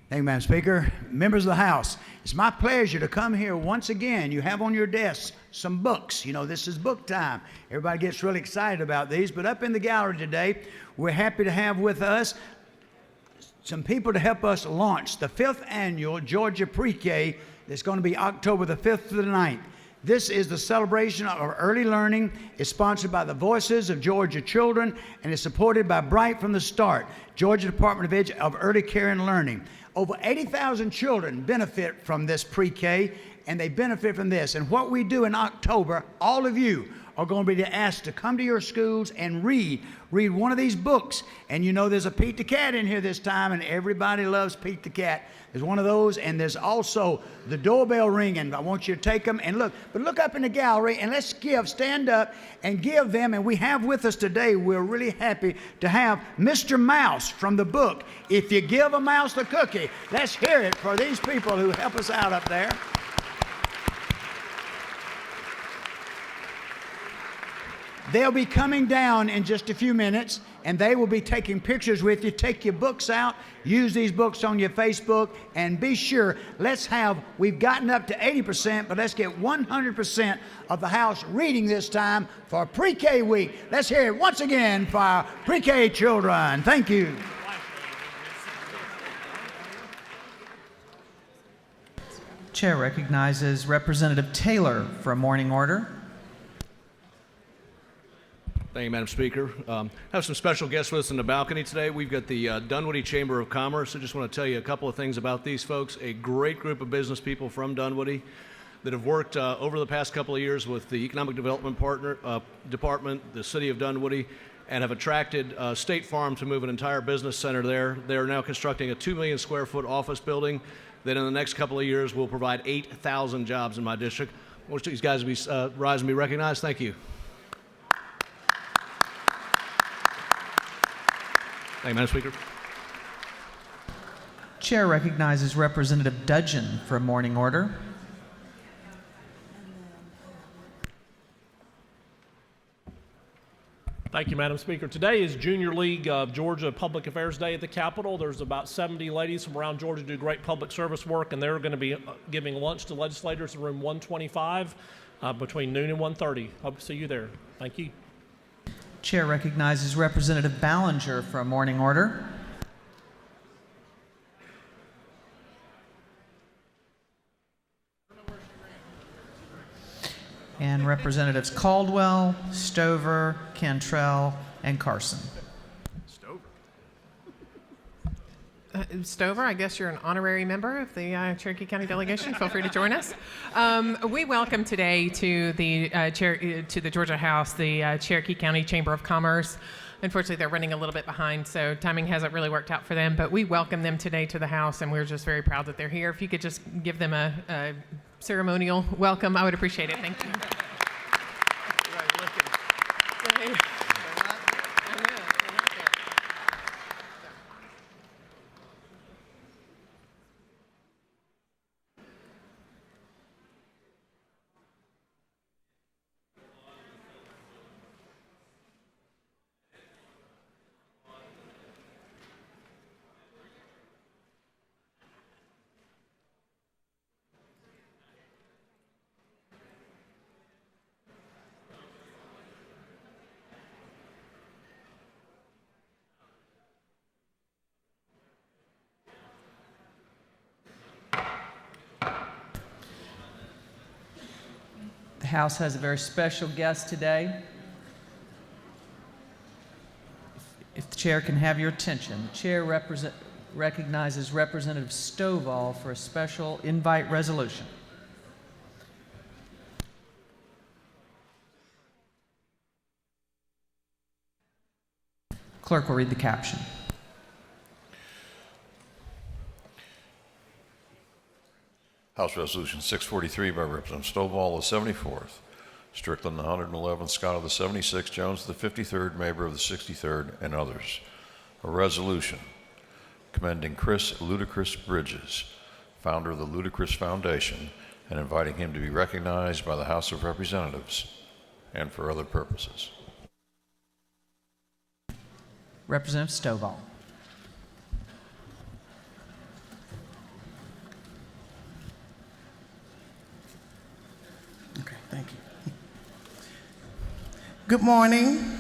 Thank you, Madam Speaker. Members of the House, it's my pleasure to come here once again. You have on your desks some books. You know, this is book time. Everybody gets really excited about these, but up in the gallery today, we're happy to have with us some people to help us launch the 5th annual Georgia Pre-K that's going to be October the 5th to the 9th. This is the celebration of early learning. It's sponsored by the Voices of Georgia Children and is supported by Bright from the Start, Georgia Department of Early Care and Learning. Over 80,000 children benefit from this pre-K, and they benefit from this. And what we do in October, all of you are going to be asked to come to your schools and read one of these books. And you know there's a Pete the Cat in here this time, and everybody loves Pete the Cat. There's one of those, and there's also the doorbell ringing. I want you to take them and look. But look up in the gallery, and let's stand up and give them. And we have with us today, we're really happy to have Mr. Mouse from the book, If You Give a Mouse a Cookie. Let's hear it for these people who help us out up there. They'll be coming down in just a few minutes, and they will be taking pictures with you. Take your books out, use these books on your Facebook, and be sure, we've gotten up to 80%, but let's get 100% of the House reading this time for Pre-K Week. Let's hear it once again for our Pre-K children. Thank you. Chair recognizes Representative Taylor for a morning order. Thank you, Madam Speaker. Have some special guests with us in the balcony today. We've got the Dunwoody Chamber of Commerce. I just want to tell you a couple of things about these folks. A great group of business people from Dunwoody that have worked over the past couple of years with the Economic Development Department, the City of Dunwoody, and have attracted State Farm to move an entire business center there. They are now constructing a 2 million square foot office building that in the next couple of years will provide 8,000 jobs in my district. I wish these guys would rise and be recognized. Thank you. Thank you, Madam Speaker. Chair recognizes Representative Dudgeon for a morning order. Thank you, Madam Speaker. Today is Junior League of Georgia Public Affairs Day at the Capitol. There's about 70 ladies from around Georgia who do great public service work, and they're going to be giving lunch to legislators in room 125 between noon and 1:30. Hope to see you there. Thank you. Chair recognizes Representative Ballinger for a morning order. And Representatives Caldwell, Stover, Cantrell, and Carson. Stover, I guess you're an honorary member of the Cherokee County delegation. Feel free to join us. We welcome today to the Georgia House the Cherokee County Chamber of Commerce. Unfortunately, they're running a little bit behind, so timing hasn't really worked out for them. But we welcome them today to the House, and we're just very proud that they're here. If you could just give them a ceremonial welcome, I would appreciate it. Thank you. The House has a very special guest today. If the chair can have your attention, the chair recognizes Representative Stovall for a special invite resolution. Clerk will read the caption. House Resolution 643 by Representative Stovall, the 74th. Strickland, the 111th, Scott of the 76th, Jones, the 53rd, Maber of the 63rd, and others. A resolution commending Chris Ludacris Bridges, founder of the Ludacris Foundation, and inviting him to be recognized by the House of Representatives and for other purposes. Representative Stovall. Okay, thank you. Good morning,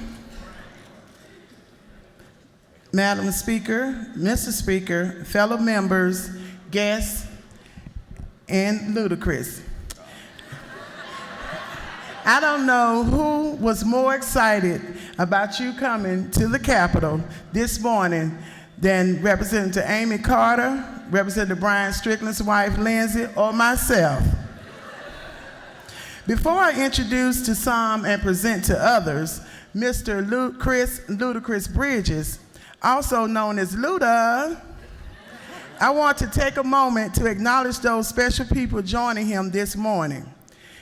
Madam Speaker, Mr. Speaker, fellow members, guests, and Ludacris. I don't know who was more excited about you coming to the Capitol this morning than Representative Amy Carter, Representative Brian Strickland's wife, Lindsay, or myself. Before I introduce to some and present to others, Mr. Chris Ludacris Bridges, also known as Luda, I want to take a moment to acknowledge those special people joining him this morning.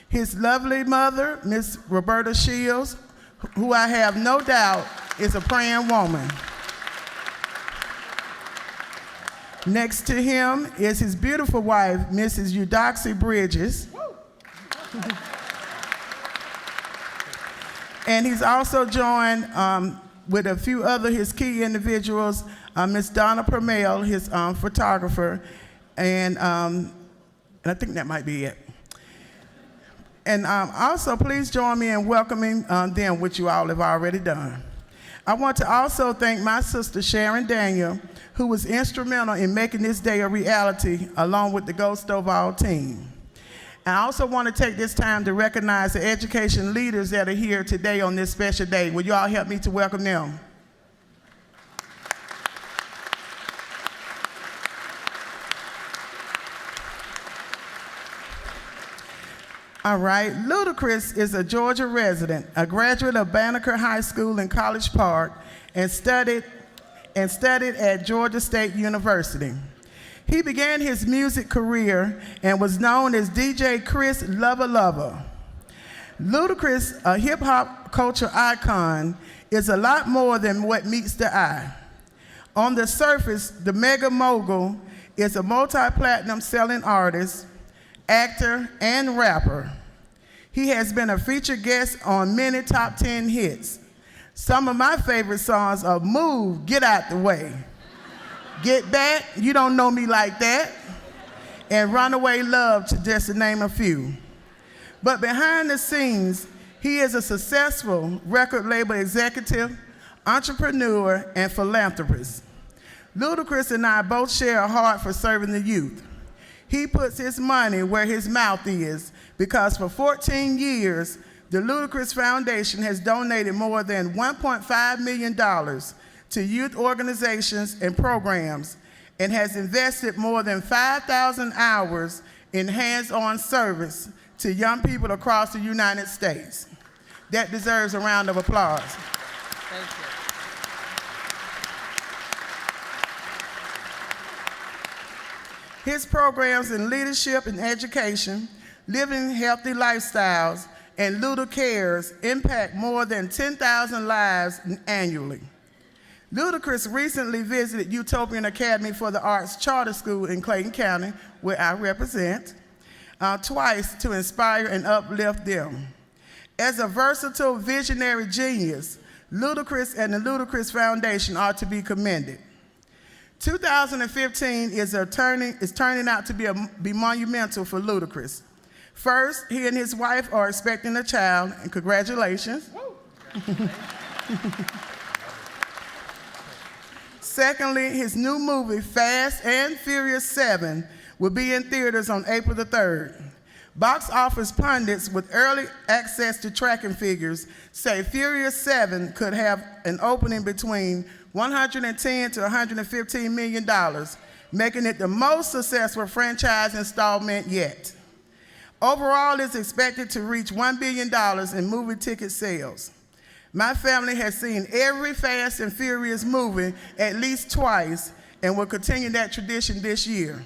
His lovely mother, Miss Roberta Shields, who I have no doubt is a praying woman. Next to him is his beautiful wife, Mrs. Eudoxie Bridges. And he's also joined with a few other his key individuals, Miss Donna Permel, his photographer, and I think that might be it. And also, please join me in welcoming them, which you all have already done. I want to also thank my sister, Sharon Daniel, who was instrumental in making this day a reality, along with the Go Stovall team. And I also want to take this time to recognize the education leaders that are here today on this special day. Will you all help me to welcome them? All right, Ludacris is a Georgia resident, a graduate of Banneker High School in College Park, and studied at Georgia State University. He began his music career and was known as DJ Chris Lover Lover. Ludacris, a hip-hop culture icon, is a lot more than what meets the eye. On the surface, the mega mogul is a multi-platinum selling artist, actor, and rapper. He has been a featured guest on many top 10 hits. Some of my favorite songs are Move, Get Out the Way, Get Back, You Don't Know Me Like That, and Runaway Love, to just to name a few. But behind the scenes, he is a successful record label executive, entrepreneur, and philanthropist. Ludacris and I both share a heart for serving the youth. He puts his money where his mouth is, because for 14 years, the Ludacris Foundation has donated more than $1.5 million to youth organizations and programs, and has invested more than 5,000 hours in hands-on service to young people across the United States. That deserves a round of applause. Thank you. His programs in leadership and education, living healthy lifestyles, and Luda Cares impact more than 10,000 lives annually. Ludacris recently visited Utopian Academy for the Arts Charter School in Clayton County, where I represent, twice to inspire and uplift them. As a versatile visionary genius, Ludacris and the Ludacris Foundation are to be commended. 2015 is turning out to be monumental for Ludacris. First, he and his wife are expecting a child, and congratulations. Secondly, his new movie, Fast and Furious 7, will be in theaters on April the 3rd. Box office pundits with early access to tracking figures say Furious 7 could have an opening between $110 to $115 million, making it the most successful franchise installment yet. Overall, it's expected to reach $1 billion in movie ticket sales. My family has seen every Fast and Furious movie at least twice and will continue that tradition this year.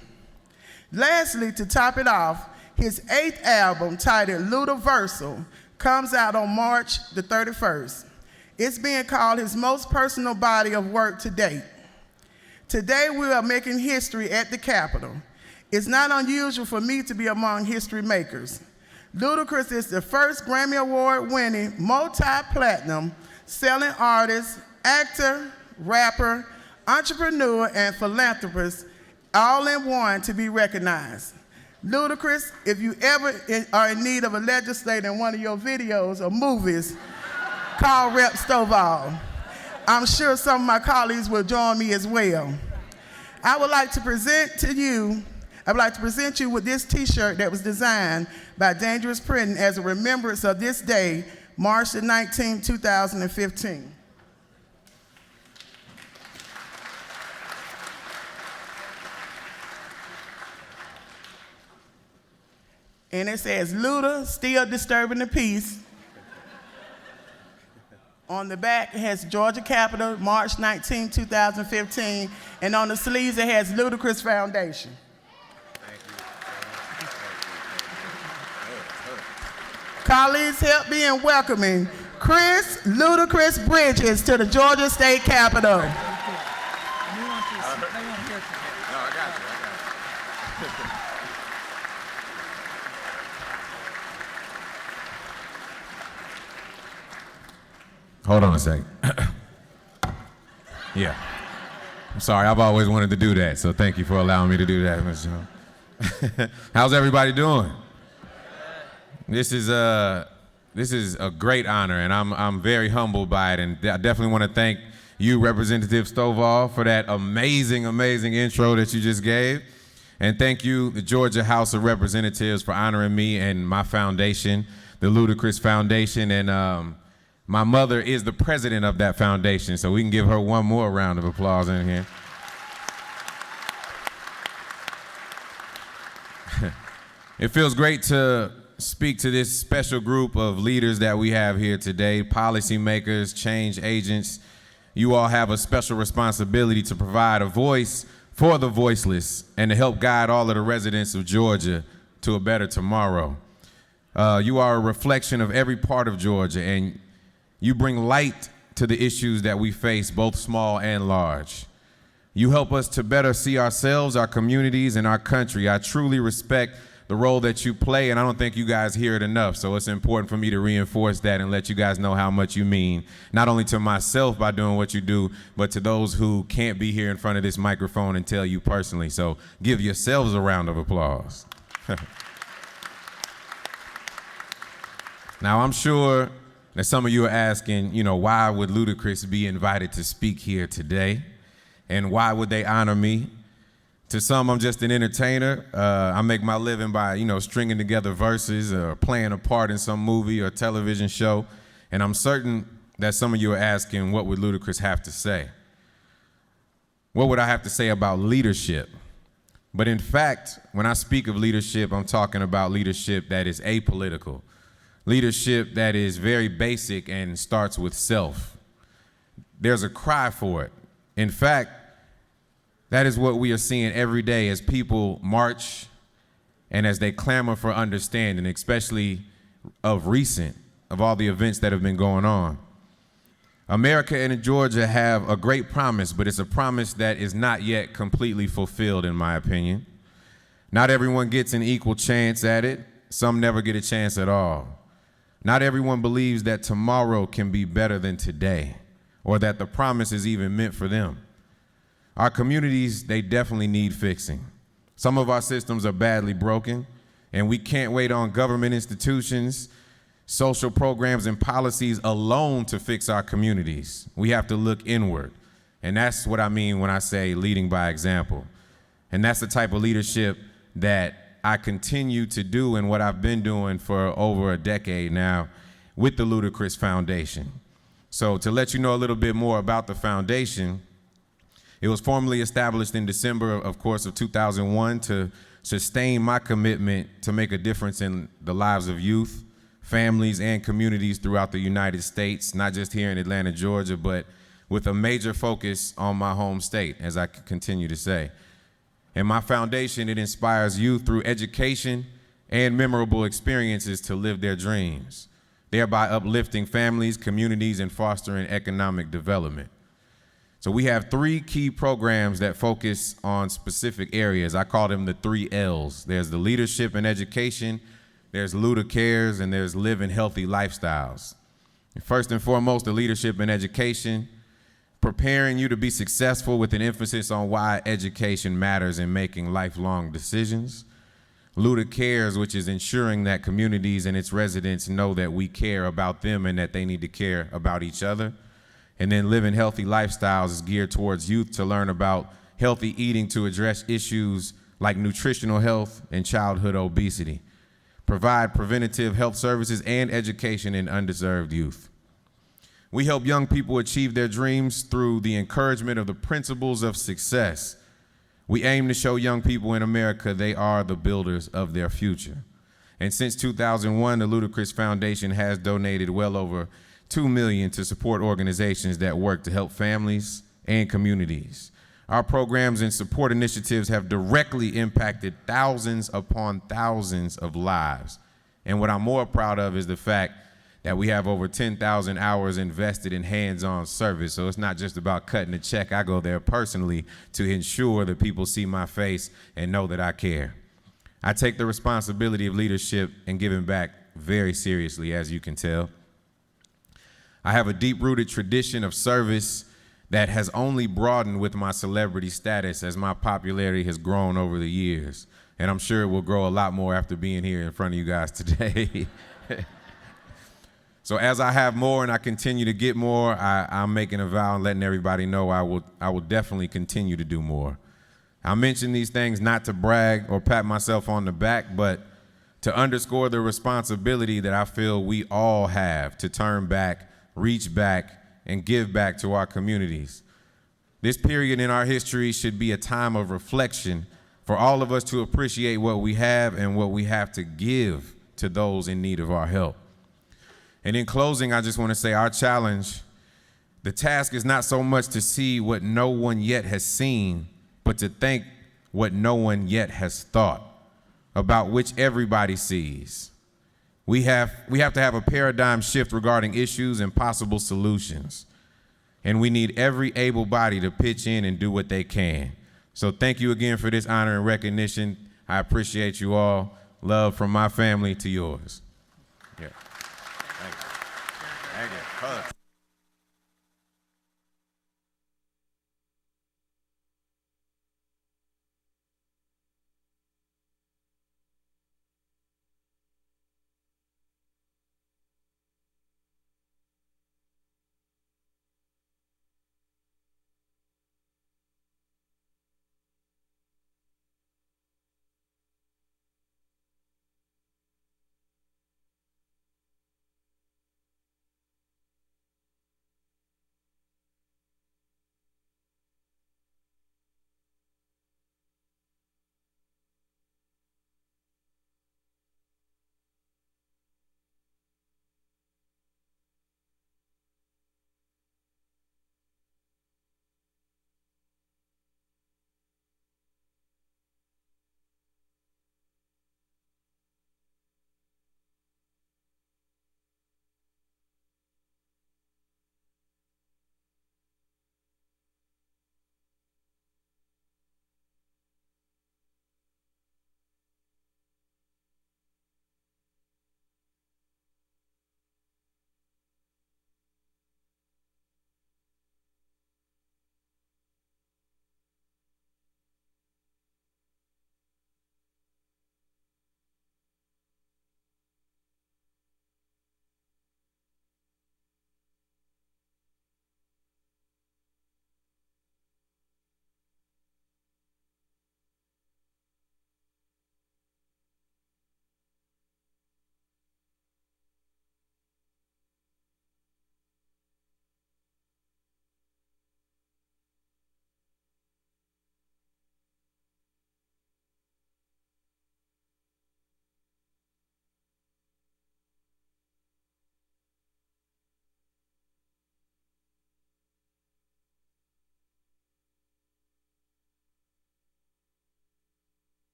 Lastly, to top it off, his 8th album, titled Ludaversal, comes out on March the 31st. It's being called his most personal body of work to date. Today, we are making history at the Capitol. It's not unusual for me to be among history makers. Ludacris is the first Grammy Award-winning, multi-platinum selling artist, actor, rapper, entrepreneur, and philanthropist, all in one to be recognized. Ludacris, if you ever are in need of a legislator in one of your videos or movies, call Rep. Stovall. I'm sure some of my colleagues will join me as well. I would like to present you with this t-shirt that was designed by Dangerous Printing as a remembrance of this day, March the 19th, 2015. And it says, Luda, still disturbing the peace. On the back, it has Georgia Capitol, March 19, 2015. And on the sleeves, it has Ludacris Foundation. Colleagues, help me in welcoming Chris Ludacris Bridges to the Georgia State Capitol. Hold on a second. Yeah. I'm sorry, I've always wanted to do that, so thank you for allowing me to do that, Mr. Jones. How's everybody doing? This is a great honor, and I'm very humbled by it, and I definitely want to thank you, Representative Stovall, for that amazing intro that you just gave. And thank you, the Georgia House of Representatives, for honoring me and my foundation, the Ludacris Foundation, and my mother is the president of that foundation, so we can give her one more round of applause in here. It feels great to speak to this special group of leaders that we have here today, policymakers, change agents. You all have a special responsibility to provide a voice for the voiceless and to help guide all of the residents of Georgia to a better tomorrow. You are a reflection of every part of Georgia, and you bring light to the issues that we face, both small and large. You help us to better see ourselves, our communities, and our country. I truly respect the role that you play, and I don't think you guys hear it enough, so it's important for me to reinforce that and let you guys know how much you mean, not only to myself by doing what you do, but to those who can't be here in front of this microphone and tell you personally. So give yourselves a round of applause. Now, I'm sure that some of you are asking, why would Ludacris be invited to speak here today? And why would they honor me? To some, I'm just an entertainer. I make my living by, stringing together verses or playing a part in some movie or television show. And I'm certain that some of you are asking, what would Ludacris have to say? What would I have to say about leadership? But in fact, when I speak of leadership, I'm talking about leadership that is apolitical. Leadership that is very basic and starts with self. There's a cry for it. In fact, that is what we are seeing every day as people march and as they clamor for understanding, especially of all the events that have been going on. America and Georgia have a great promise, but it's a promise that is not yet completely fulfilled, in my opinion. Not everyone gets an equal chance at it. Some never get a chance at all. Not everyone believes that tomorrow can be better than today, or that the promise is even meant for them. Our communities, they definitely need fixing. Some of our systems are badly broken, and we can't wait on government institutions, social programs, and policies alone to fix our communities. We have to look inward, and that's what I mean when I say leading by example. And that's the type of leadership that I continue to do and what I've been doing for over a decade now with the Ludacris Foundation. So to let you know a little bit more about the foundation, it was formally established in December, of course, of 2001 to sustain my commitment to make a difference in the lives of youth, families, and communities throughout the United States, not just here in Atlanta, Georgia, but with a major focus on my home state, as I continue to say. And my foundation, it inspires youth through education and memorable experiences to live their dreams. thereby uplifting families, communities, and fostering economic development. So we have 3 key programs that focus on specific areas. I call them the 3 L's. There's the leadership and education, there's Luda Cares, and there's living healthy lifestyles. And first and foremost, the leadership and education, preparing you to be successful with an emphasis on why education matters in making lifelong decisions. Luda Cares, which is ensuring that communities and its residents know that we care about them and that they need to care about each other. And then Living Healthy Lifestyles is geared towards youth to learn about healthy eating to address issues like nutritional health and childhood obesity. Provide preventative health services and education in underserved youth. We help young people achieve their dreams through the encouragement of the principles of success. We aim to show young people in America they are the builders of their future. And since 2001, the Ludacris Foundation has donated well over $2 million to support organizations that work to help families and communities. Our programs and support initiatives have directly impacted thousands upon thousands of lives. And what I'm more proud of is the fact that we have over 10,000 hours invested in hands-on service. So it's not just about cutting a check. I go there personally to ensure that people see my face and know that I care. I take the responsibility of leadership and giving back very seriously, as you can tell. I have a deep-rooted tradition of service that has only broadened with my celebrity status as my popularity has grown over the years. And I'm sure it will grow a lot more after being here in front of you guys today. So as I have more and I continue to get more, I'm making a vow and letting everybody know I will definitely continue to do more. I mention these things not to brag or pat myself on the back, but to underscore the responsibility that I feel we all have to turn back, reach back, and give back to our communities. This period in our history should be a time of reflection for all of us to appreciate what we have and what we have to give to those in need of our help. And in closing, I just want to say our challenge, the task is not so much to see what no one yet has seen, but to think what no one yet has thought, about which everybody sees. We have to have a paradigm shift regarding issues and possible solutions. And we need every able body to pitch in and do what they can. So thank you again for this honor and recognition. I appreciate you all. Love from my family to yours. Yeah. Thank you. Thank you. Hugs.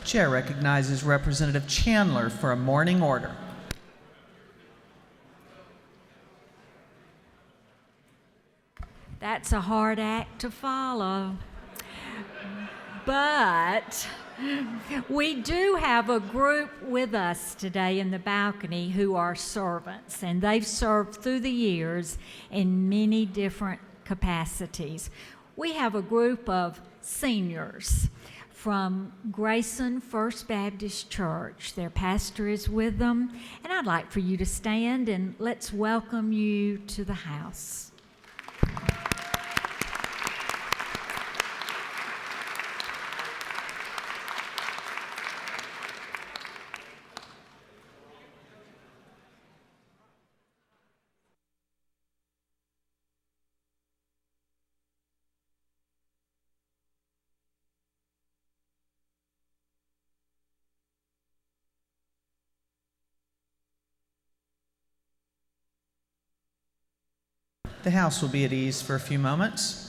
Chair recognizes Representative Chandler for a morning order. That's a hard act to follow. But we do have a group with us today in the balcony who are servants, and they've served through the years in many different capacities. We have a group of seniors from Grayson First Baptist Church. Their pastor is with them, and I'd like for you to stand and let's welcome you to the house. The House will be at ease for a few moments.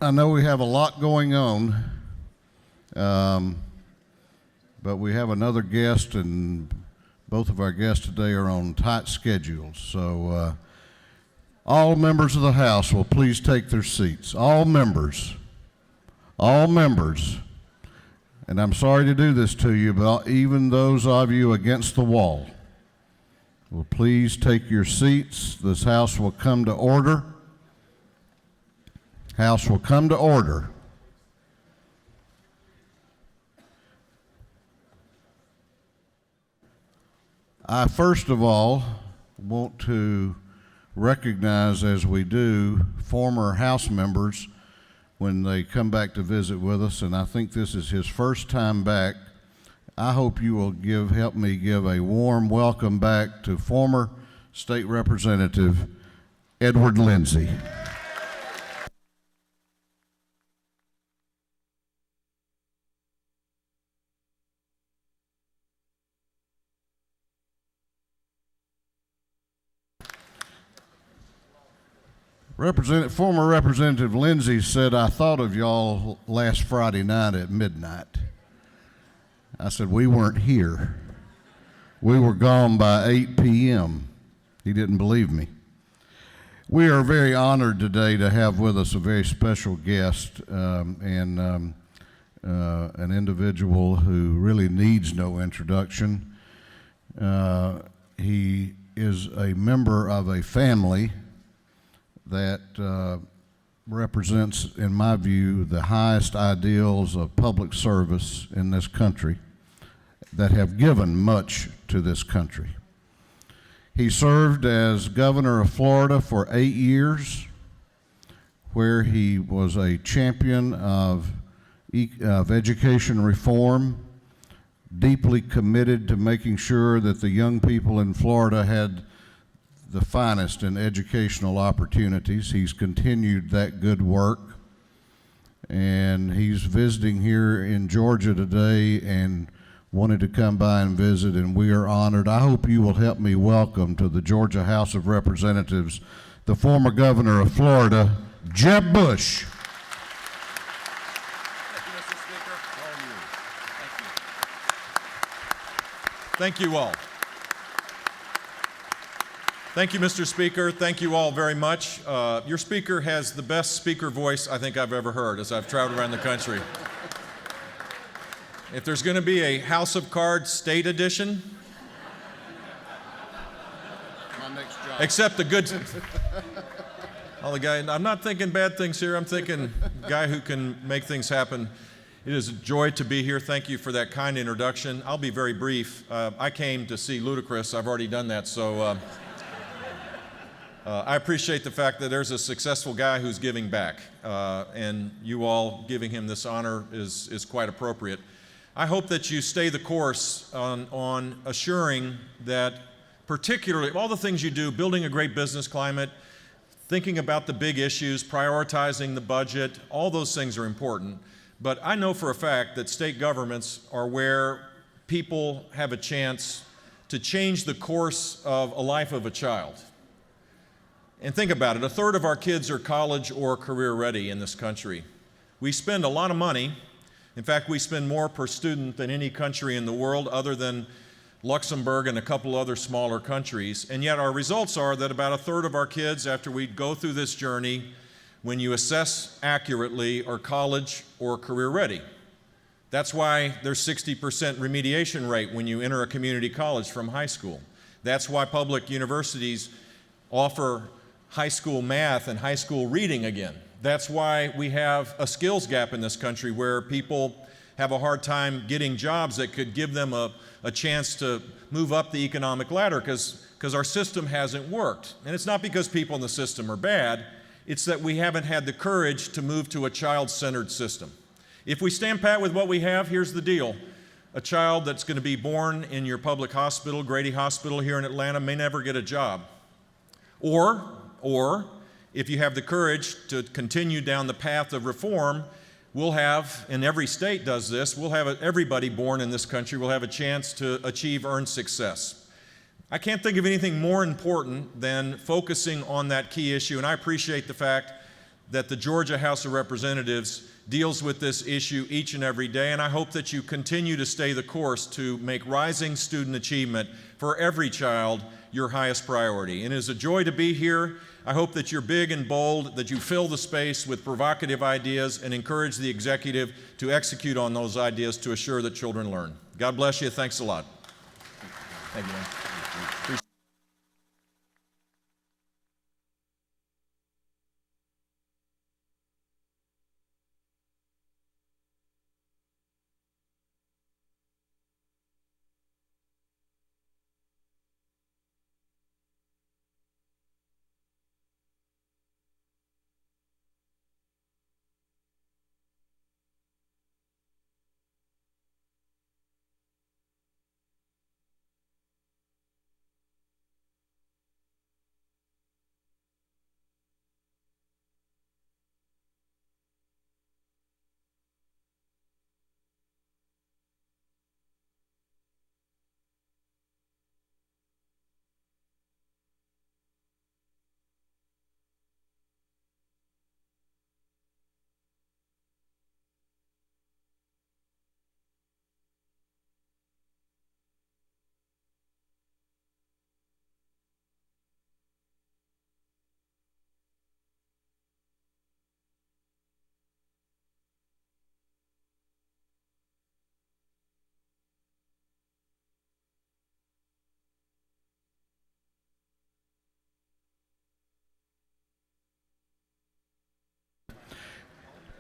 I know we have a lot going on, but we have another guest, and both of our guests today are on tight schedules. So all members of the House will please take their seats. All members. And I'm sorry to do this to you, but even those of you against the wall will please take your seats. This House will come to order. House will come to order. I first of all want to recognize, as we do, former House members when they come back to visit with us, and I think this is his first time back. I hope you will help me give a warm welcome back to former State Representative Edward Lindsey. Former Representative Lindsey said, "I thought of y'all last Friday night at midnight." I said, "We weren't here. We were gone by 8 p.m. He didn't believe me. We are very honored today to have with us a very special guest and an individual who really needs no introduction. He is a member of a family that represents, in my view, the highest ideals of public service in this country, that have given much to this country. He served as governor of Florida for 8 years, where he was a champion of education reform, deeply committed to making sure that the young people in Florida had the finest in educational opportunities. He's continued that good work, and he's visiting here in Georgia today, and wanted to come by and visit, and we are honored. I hope you will help me welcome to the Georgia House of Representatives the former governor of Florida, Jeb Bush. Thank you all. Thank you, Mr. Speaker. Thank you all very much. Your speaker has the best speaker voice I think I've ever heard as I've traveled around the country. If there's going to be a House of Cards State Edition, My next job. except the good. All the guy. I'm not thinking bad things here. I'm thinking guy who can make things happen. It is a joy to be here. Thank you for that kind introduction. I'll be very brief. I came to see Ludacris. I've already done that, so I appreciate the fact that there's a successful guy who's giving back, and you all giving him this honor is quite appropriate. I hope that you stay the course on assuring that, particularly of all the things you do, building a great business climate, thinking about the big issues, prioritizing the budget, all those things are important. But I know for a fact that state governments are where people have a chance to change the course of a life of a child. And think about it, a third of our kids are college or career ready in this country. We spend a lot of money. In fact, we spend more per student than any country in the world other than Luxembourg and a couple other smaller countries. And yet our results are that about a third of our kids, after we go through this journey, when you assess accurately, are college or career ready. That's why there's 60% remediation rate when you enter a community college from high school. That's why public universities offer high school math and high school reading again. That's why we have a skills gap in this country where people have a hard time getting jobs that could give them a chance to move up the economic ladder because our system hasn't worked. And it's not because people in the system are bad, it's that we haven't had the courage to move to a child-centered system. If we stand pat with what we have, here's the deal. A child that's going to be born in your public hospital, Grady Hospital here in Atlanta, may never get a job. Or if you have the courage to continue down the path of reform, we'll have, and every state does this, we'll have everybody born in this country will have a chance to achieve earned success. I can't think of anything more important than focusing on that key issue, and I appreciate the fact that the Georgia House of Representatives deals with this issue each and every day, and I hope that you continue to stay the course to make rising student achievement for every child your highest priority. And it is a joy to be here. I hope that you're big and bold, that you fill the space with provocative ideas and encourage the executive to execute on those ideas to assure that children learn. God bless you. Thanks a lot. Thank you, man.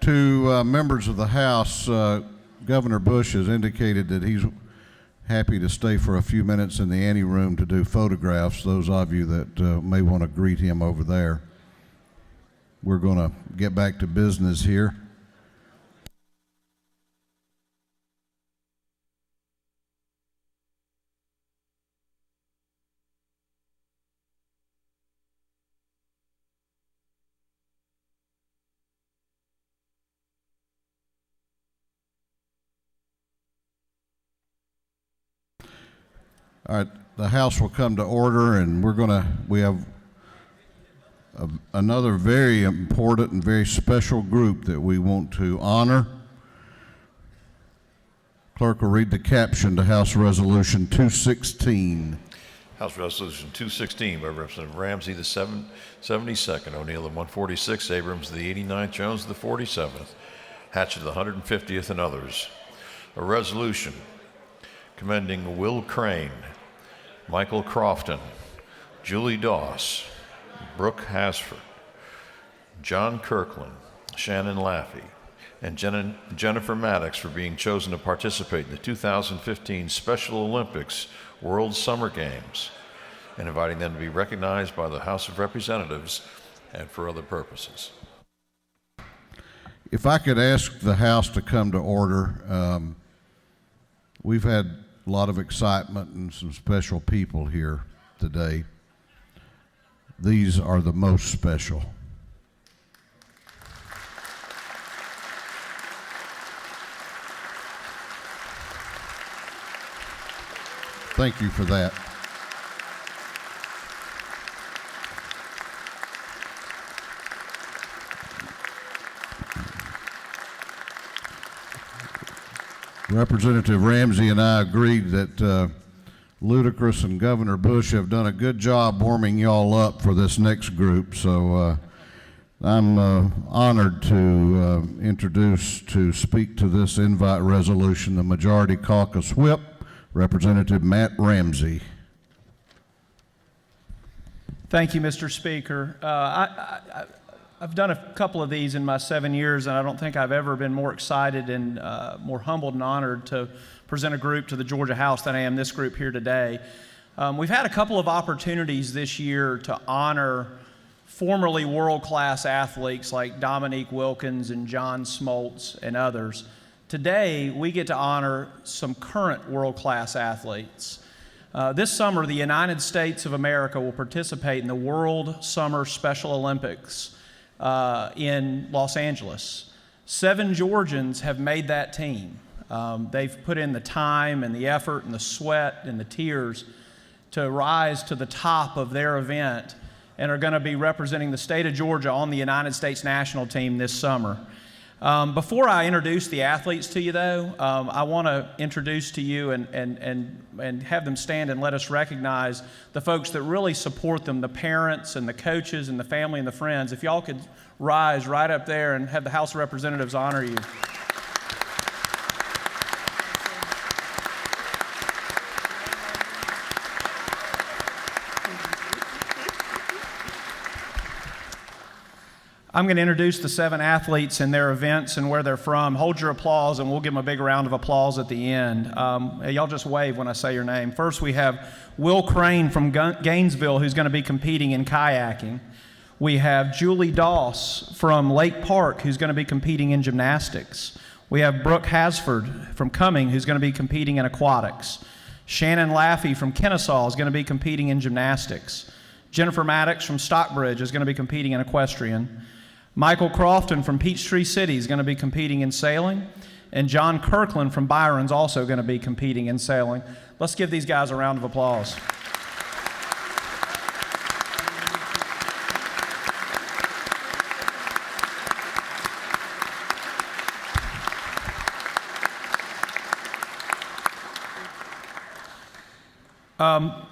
To members of the House, Governor Bush has indicated that he's happy to stay for a few minutes in the anteroom to do photographs, those of you that may want to greet him over there. We're going to get back to business here. All right, the House will come to order, and we have another very important and very special group that we want to honor. Clerk will read the caption to House Resolution 216. House Resolution 216 by Representative Ramsey, the 72nd, O'Neill, the 146th, Abrams, the 89th, Jones, the 47th, Hatchett, the 150th, and others. A resolution commending Will Crane, Michael Crofton, Julie Doss, Brooke Hasford, John Kirkland, Shannon Laffey, and Jennifer Maddox for being chosen to participate in the 2015 Special Olympics World Summer Games, and inviting them to be recognized by the House of Representatives and for other purposes. If I could ask the House to come to order, we've had a lot of excitement and some special people here today. These are the most special. Thank you for that. Representative Ramsey and I agreed that Ludacris and Governor Bush have done a good job warming y'all up for this next group, so I'm honored to introduce to speak to this invite resolution the Majority Caucus Whip, Representative Matt Ramsey. Thank you, Mr. Speaker. I've done a couple of these in my 7 years, and I don't think I've ever been more excited and more humbled and honored to present a group to the Georgia House than I am this group here today. We've had a couple of opportunities this year to honor formerly world-class athletes like Dominique Wilkins and John Smoltz and others. Today, we get to honor some current world-class athletes. This summer, the United States of America will participate in the World Summer Special Olympics in Los Angeles. 7 Georgians have made that team. They've put in the time and the effort and the sweat and the tears to rise to the top of their event and are going to be representing the state of Georgia on the United States national team this summer. Before I introduce the athletes to you, though, I want to introduce to you and have them stand and let us recognize the folks that really support them, the parents and the coaches and the family and the friends. If y'all could rise right up there and have the House of Representatives honor you. I'm going to introduce the 7 athletes and their events and where they're from. Hold your applause, and we'll give them a big round of applause at the end. Y'all just wave when I say your name. First, we have Will Crane from Gainesville, who's going to be competing in kayaking. We have Julie Doss from Lake Park, who's going to be competing in gymnastics. We have Brooke Hasford from Cumming, who's going to be competing in aquatics. Shannon Laffey from Kennesaw is going to be competing in gymnastics. Jennifer Maddox from Stockbridge is going to be competing in equestrian. Michael Crofton from Peachtree City is going to be competing in sailing, and John Kirkland from Byron's also going to be competing in sailing. Let's give these guys a round of applause.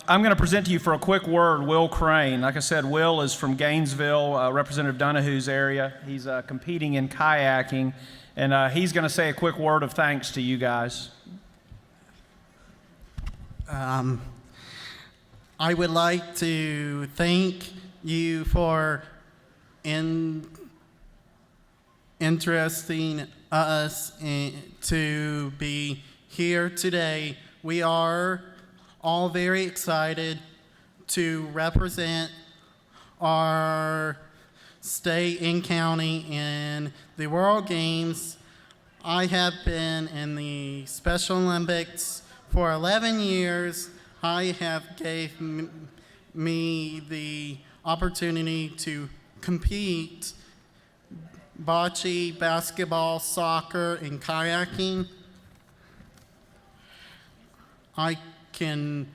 I'm going to present to you for a quick word Will Crane. Like I said, Will is from Gainesville, Representative Donahue's area. He's competing in kayaking, and he's going to say a quick word of thanks to you guys. I would like to thank you for interesting us to be here today. We are all very excited to represent our state and county in the World Games. I have been in the Special Olympics for 11 years. I have gave me the opportunity to compete bocce, basketball, soccer, and kayaking. I can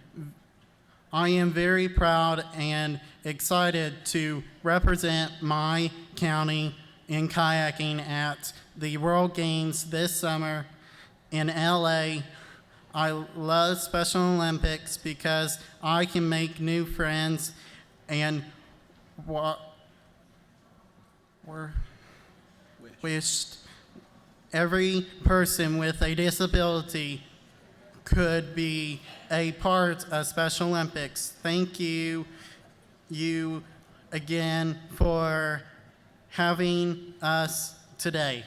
I am very proud and excited to represent my county in kayaking at the World Games this summer in LA. I love Special Olympics because I can make new friends and wished every person with a disability could be a part of Special Olympics. Thank you again for having us today.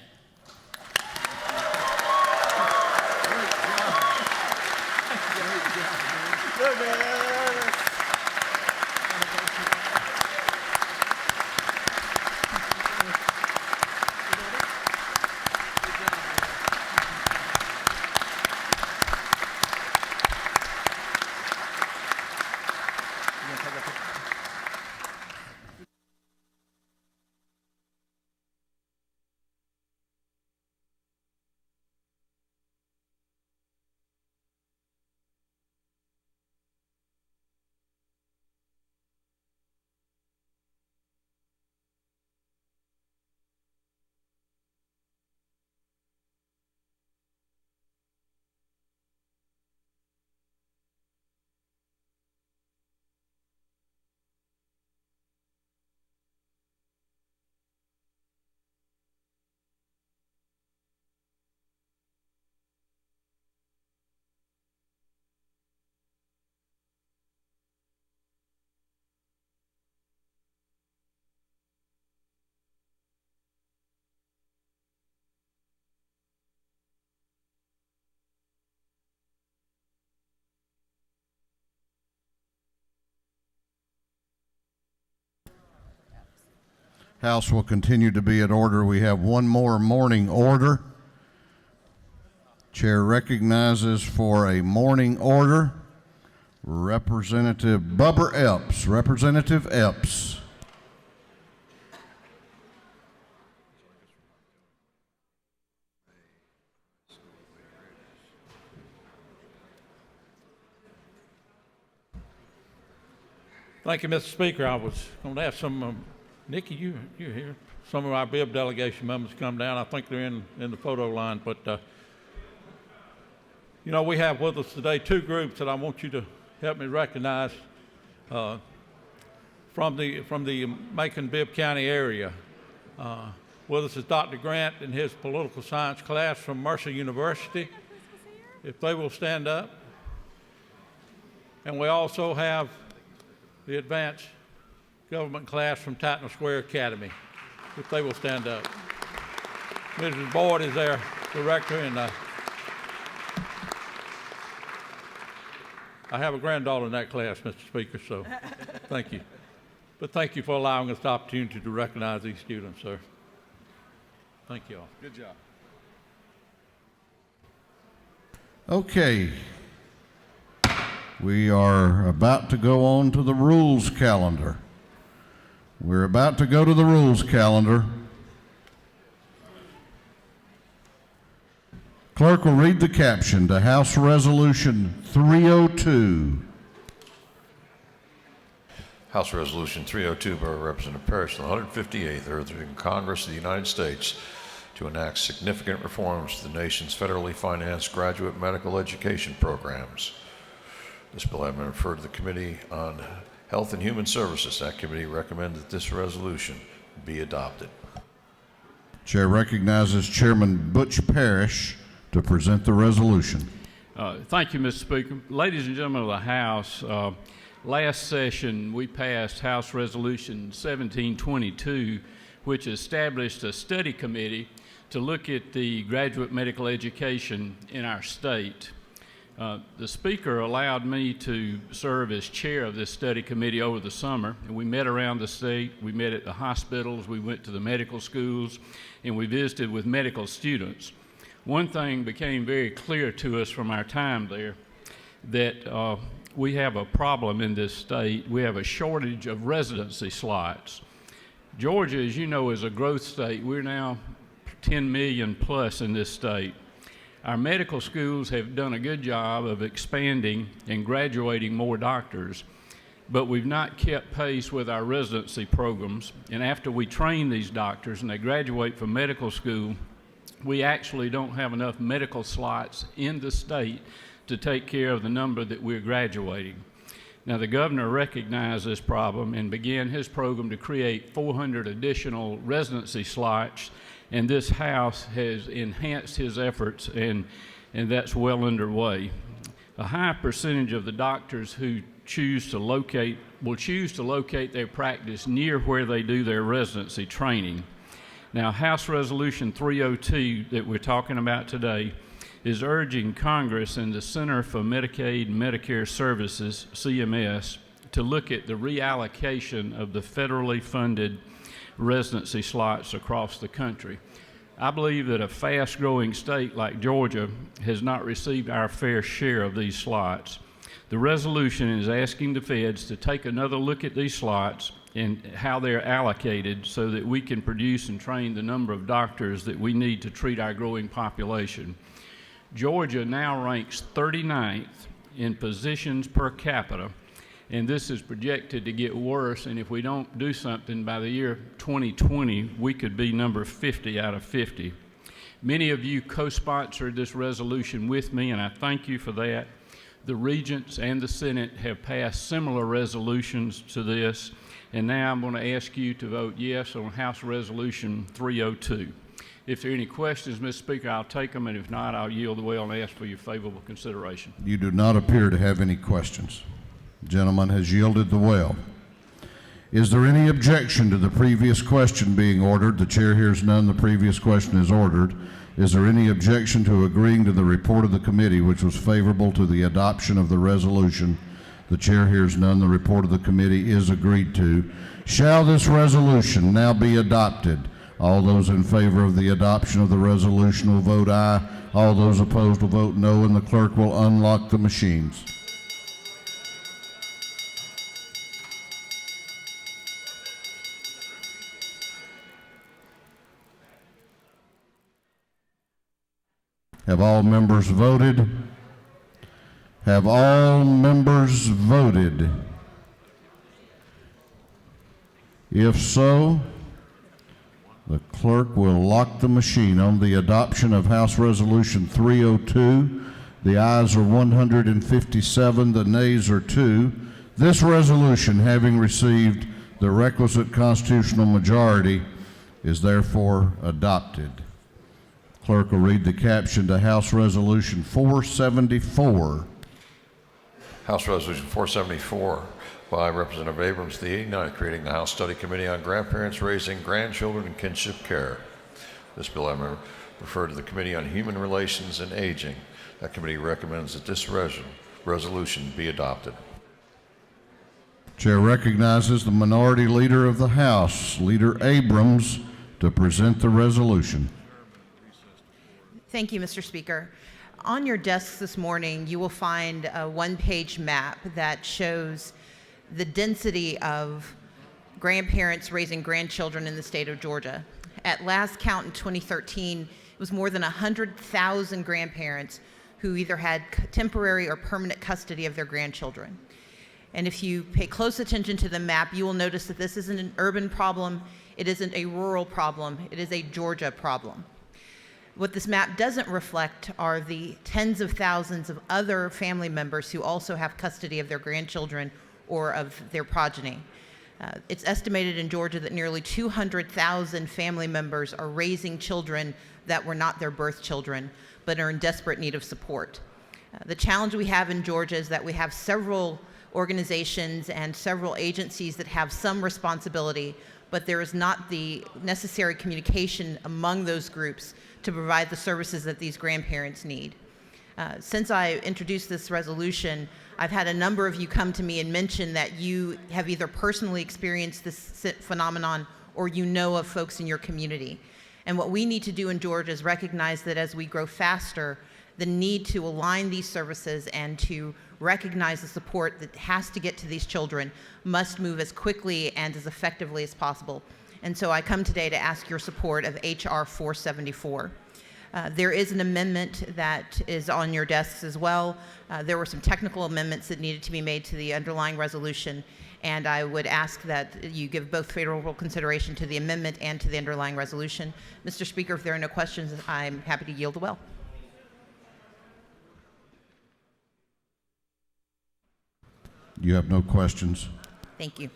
House will continue to be in order. We have one more morning order. Chair recognizes for a morning order Representative Bubber Epps. Representative Epps. Thank you, Mr. Speaker. I was going to ask some, Nikki, you're here. Some of our BIB delegation members come down. I think they're in the photo line. But, you know, we have with us today two groups that I want you to help me recognize from the Macon-Bibb County area. With us is Dr. Grant in his political science class from Mercer University, if they will stand up. And we also have the advanced government class from Tatnall Square Academy, if they will stand up. Mrs. Boyd is their director, and I have a granddaughter in that class, Mr. Speaker, so thank you. But thank you for allowing us the opportunity to recognize these students, sir. Thank you all. Good job. Okay. We are about to go on to the rules calendar. We're about to go to the rules calendar. Clerk will read the caption to House Resolution 302. House Resolution 302 by Representative Parrish, the 158th urging Congress of the United States to enact significant reforms to the nation's federally financed graduate medical education programs. This bill has been referred to the Committee on Health and Human Services. That committee recommended that this resolution be adopted. Chair recognizes Chairman Butch Parrish to present the resolution. Thank you, Mr. Speaker. Ladies and gentlemen of the House, last session we passed House Resolution 1722, which established a study committee to look at the graduate medical education in our state. The Speaker allowed me to serve as chair of this study committee over the summer, and we met around the state. We met at the hospitals, we went to the medical schools, and we visited with medical students. One thing became very clear to us from our time there, that we have a problem in this state. We have a shortage of residency slots. Georgia, as you know, is a growth state. We're now 10 million plus in this state. Our medical schools have done a good job of expanding and graduating more doctors, but we've not kept pace with our residency programs. And after we train these doctors and they graduate from medical school, we actually don't have enough medical slots in the state to take care of the number that we're graduating. Now, the governor recognized this problem and began his program to create 400 additional residency slots, and this House has enhanced his efforts, and that's well underway. A high percentage of the doctors who will choose to locate their practice near where they do their residency training. Now, House Resolution 302 that we're talking about today is urging Congress and the Center for Medicaid and Medicare Services, CMS, to look at the reallocation of the federally funded residency slots across the country. I believe that a fast-growing state like Georgia has not received our fair share of these slots. The resolution is asking the feds to take another look at these slots and how they're allocated so that we can produce and train the number of doctors that we need to treat our growing population. Georgia now ranks 39th in positions per capita, and this is projected to get worse, and if we don't do something by the year 2020, we could be number 50 out of 50. Many of you co-sponsored this resolution with me, and I thank you for that. The Regents and the Senate have passed similar resolutions to this, and now I'm going to ask you to vote yes on House Resolution 302. If there are any questions, Mr. Speaker, I'll take them, and if not, I'll yield the way and ask for your favorable consideration. You do not appear to have any questions. The gentleman has yielded the well. Is there any objection to the previous question being ordered? The chair hears none. The previous question is ordered. Is there any objection to agreeing to the report of the committee, which was favorable to the adoption of the resolution? The chair hears none. The report of the committee is agreed to. Shall this resolution now be adopted? All those in favor of the adoption of the resolution will vote aye. All those opposed will vote no, and the clerk will unlock the machines. Have all members voted? Have all members voted? If so, the clerk will lock the machine on the adoption of House Resolution 302. The ayes are 157, the nays are 2. This resolution, having received the requisite constitutional majority, is therefore adopted. Clerk will read the caption to House Resolution 474. House Resolution 474 by Representative Abrams, the 89th, creating the House Study Committee on Grandparents Raising Grandchildren and Kinship Care. This bill I refer to the Committee on Human Relations and Aging. That committee recommends that this resolution be adopted. Chair recognizes the Minority Leader of the House, Leader Abrams, to present the resolution. Thank you, Mr. Speaker. On your desks this morning, you will find a one-page map that shows the density of grandparents raising grandchildren in the state of Georgia. At last count in 2013, it was more than 100,000 grandparents who either had temporary or permanent custody of their grandchildren. And if you pay close attention to the map, you will notice that this isn't an urban problem, it isn't a rural problem, it is a Georgia problem. What this map doesn't reflect are the tens of thousands of other family members who also have custody of their grandchildren or of their progeny. It's estimated in Georgia that nearly 200,000 family members are raising children that were not their birth children, but are in desperate need of support. The challenge we have in Georgia is that we have several organizations and several agencies that have some responsibility, but there is not the necessary communication among those groups to provide the services that these grandparents need. Since I introduced this resolution, I've had a number of you come to me and mention that you have either personally experienced this phenomenon or you know of folks in your community. And what we need to do in Georgia is recognize that as we grow faster, the need to align these services and to recognize the support that has to get to these children must move as quickly and as effectively as possible. And so I come today to ask your support of H.R. 474. There is an amendment that is on your desks as well. There were some technical amendments that needed to be made to the underlying resolution, and I would ask that you give both favorable consideration to the amendment and to the underlying resolution. Mr. Speaker, if there are no questions, I'm happy to yield the well. You have no questions? Thank you.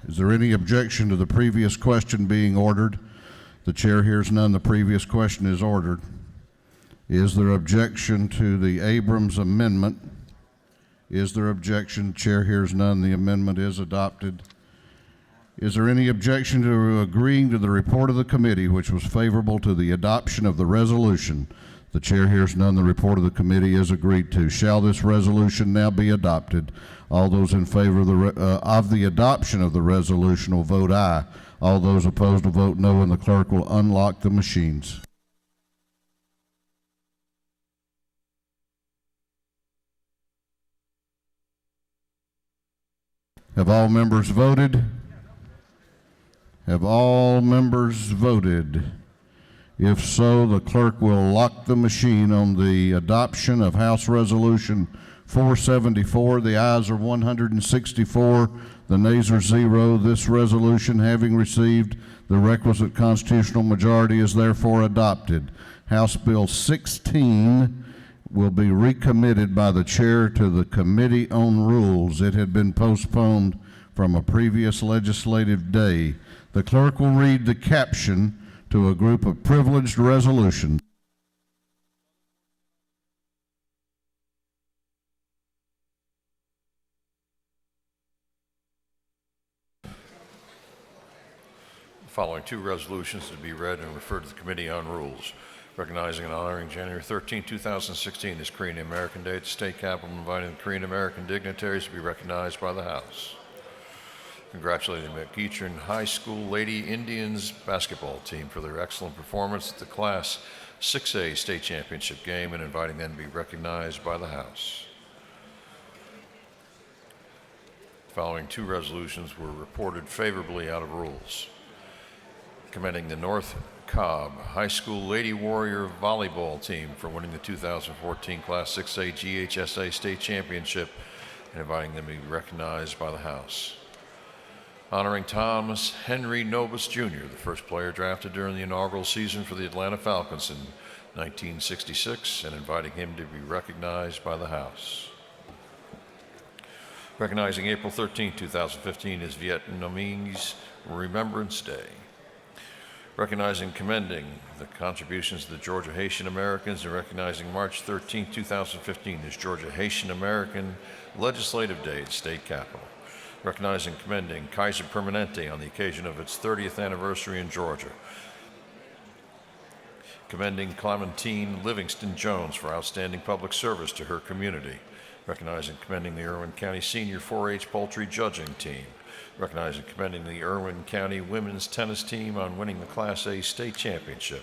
Is there any objection to the previous question being ordered? The chair hears none. The previous question is ordered. Is there objection to the Abrams amendment? Is there objection? Chair hears none. The amendment is adopted. Is there any objection to agreeing to the report of the committee, which was favorable to the adoption of the resolution? The chair hears none. The report of the committee is agreed to. Shall this resolution now be adopted? All those in favor of the adoption of the resolution will vote aye. All those opposed will vote no, and the clerk will unlock the machines. Have all members voted? Have all members voted? If so, the clerk will lock the machine on the adoption of House Resolution 474. The ayes are 164, the nays are 0. This resolution, having received the requisite constitutional majority, is therefore adopted. House Bill 16 will be recommitted by the chair to the Committee on Rules. It had been postponed from a previous legislative day. The clerk will read the caption to a group of privileged resolutions. The following two resolutions to be read and referred to the Committee on Rules. Recognizing and honoring January 13, 2016 as Korean American Day at the State Capitol, and inviting the Korean American dignitaries to be recognized by the House. Congratulating the McEachern High School Lady Indians basketball team for their excellent performance at the Class 6A State Championship game, and inviting them to be recognized by the House. The following two resolutions were reported favorably out of rules. Commending the North Cobb High School Lady Warrior volleyball team for winning the 2014 Class 6A GHSA State Championship, and inviting them to be recognized by the House. Honoring Thomas Henry Novus Jr., the first player drafted during the inaugural season for the Atlanta Falcons in 1966, and inviting him to be recognized by the House. Recognizing April 13, 2015 as Vietnamese Remembrance Day. Recognizing and commending the contributions of the Georgia Haitian Americans and recognizing March 13, 2015 as Georgia Haitian American Legislative Day at State Capitol. Recognizing and commending Kaiser Permanente on the occasion of its 30th anniversary in Georgia. Commending Clementine Livingston Jones for outstanding public service to her community. Recognizing and commending the Irwin County Senior 4-H Poultry Judging Team. Recognizing and commending the Irwin County Women's Tennis Team on winning the Class A State Championship.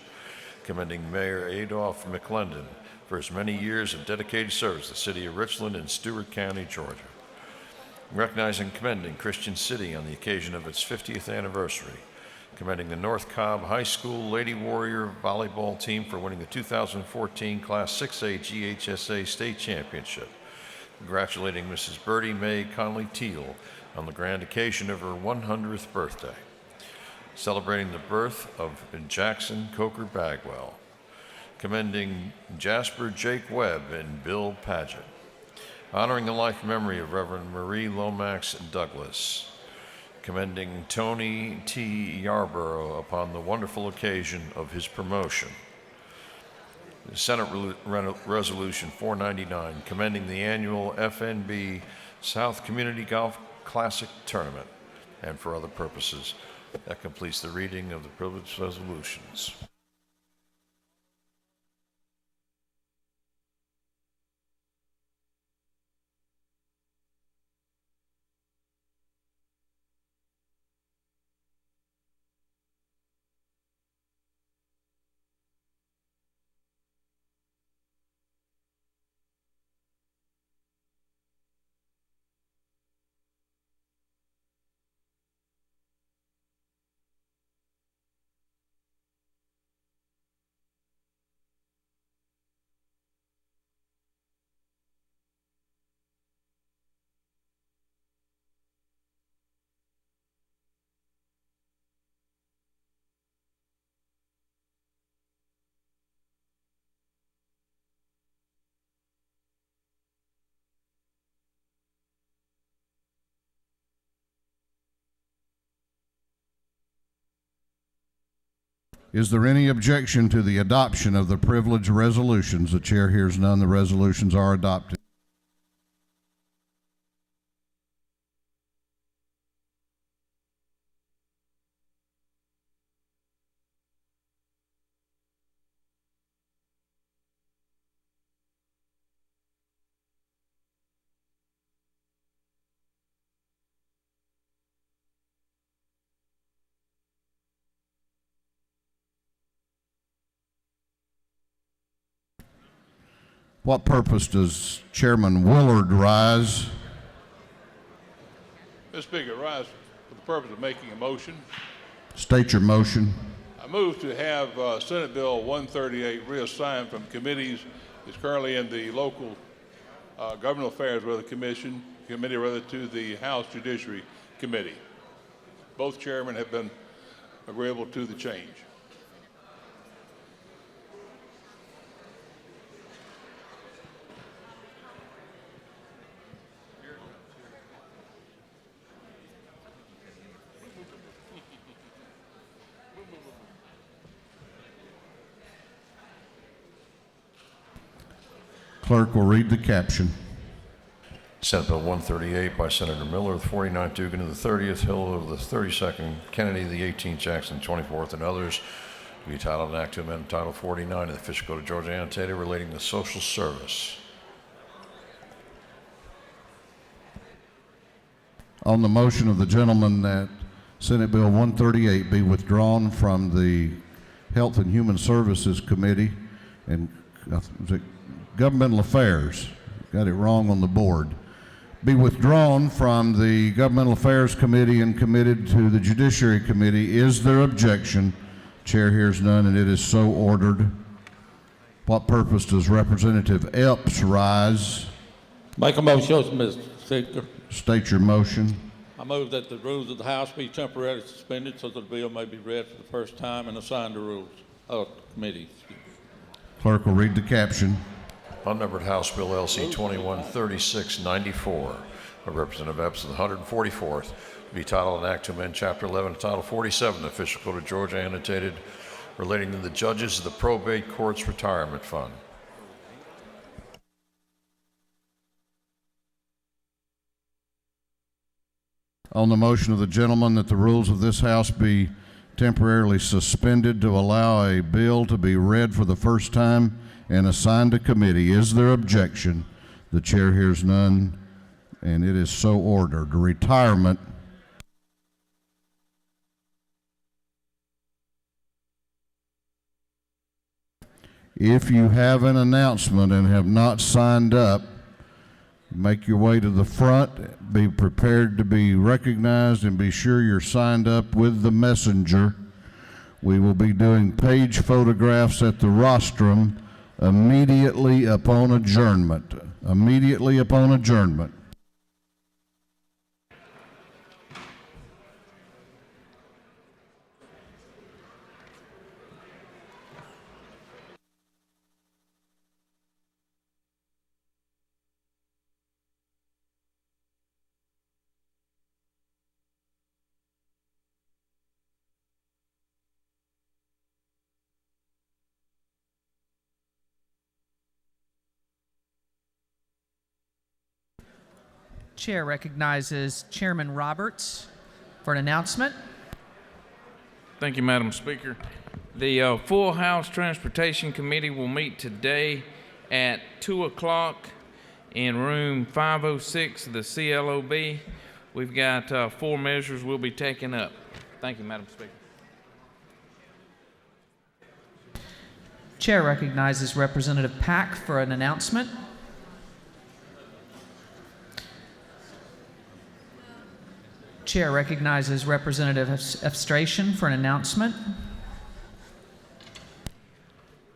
Commending Mayor Adolph McClendon for his many years of dedicated service to the city of Richland and Stewart County, Georgia. Recognizing and commending Christian City on the occasion of its 50th anniversary. Commending the North Cobb High School Lady Warrior Volleyball Team for winning the 2014 Class 6A GHSA State Championship. Congratulating Mrs. Bertie Mae Conley Teal on the grand occasion of her 100th birthday. Celebrating the birth of Jackson Coker Bagwell. Commending Jasper Jake Webb and Bill Paget. Honoring the life and memory of Reverend Marie Lomax Douglas. Commending Tony T. Yarborough upon the wonderful occasion of his promotion. Senate Resolution 499, commending the annual FNB South Community Golf Classic Tournament, and for other purposes. That completes the reading of the privileged resolutions. Is there any objection to the adoption of the privileged resolutions? The chair hears none. The resolutions are adopted. What purpose does Chairman Willard rise? Mr. Speaker, I rise for the purpose of making a motion. State your motion. I move to have Senate Bill 138 reassigned from committees. It's currently in the local governmental affairs committee to the House Judiciary Committee. Both chairmen have been agreeable to the change. Clerk will read the caption. Senate Bill 138 by Senator Miller, the 49th, Dugan of the 30th, Hill of the 32nd, Kennedy the 18th, Jackson the 24th, and others, to be titled an act to amend Title 49 of the Official Code of Georgia annotated relating to social service. On the motion of the gentleman that Senate Bill 138 be withdrawn from the Health and Human Services Committee and Governmental Affairs, got it wrong on the board, be withdrawn from the Governmental Affairs Committee and committed to the Judiciary Committee. Is there objection? Chair hears none, and it is so ordered. What purpose does Representative Epps rise? Make a motion, Mr. Speaker. State your motion. I move that the rules of the House be temporarily suspended so that the bill may be read for the first time and assigned to rules of committee. Clerk will read the caption. Unnumbered House Bill LC 213694 by Representative Epps of the 144th, to be titled an act to amend Chapter 11 of Title 47, Official Code of Georgia, annotated, relating to the judges of the Probate Courts Retirement Fund. On the motion of the gentleman that the rules of this House be temporarily suspended to allow a bill to be read for the first time and assigned to committee, is there objection? The chair hears none, and it is so ordered. Retirement. If you have an announcement and have not signed up, make your way to the front, be prepared to be recognized, and be sure you're signed up with the messenger. We will be doing page photographs at the rostrum immediately upon adjournment. Immediately upon adjournment. Chair recognizes Chairman Roberts for an announcement. Thank you, Madam Speaker. The full House Transportation Committee will meet today at 2 o'clock in room 506 of the CLOB. We've got 4 measures we'll be taking up. Thank you, Madam Speaker. Chair recognizes Representative Pack for an announcement. Chair recognizes Representative Efstration for an announcement.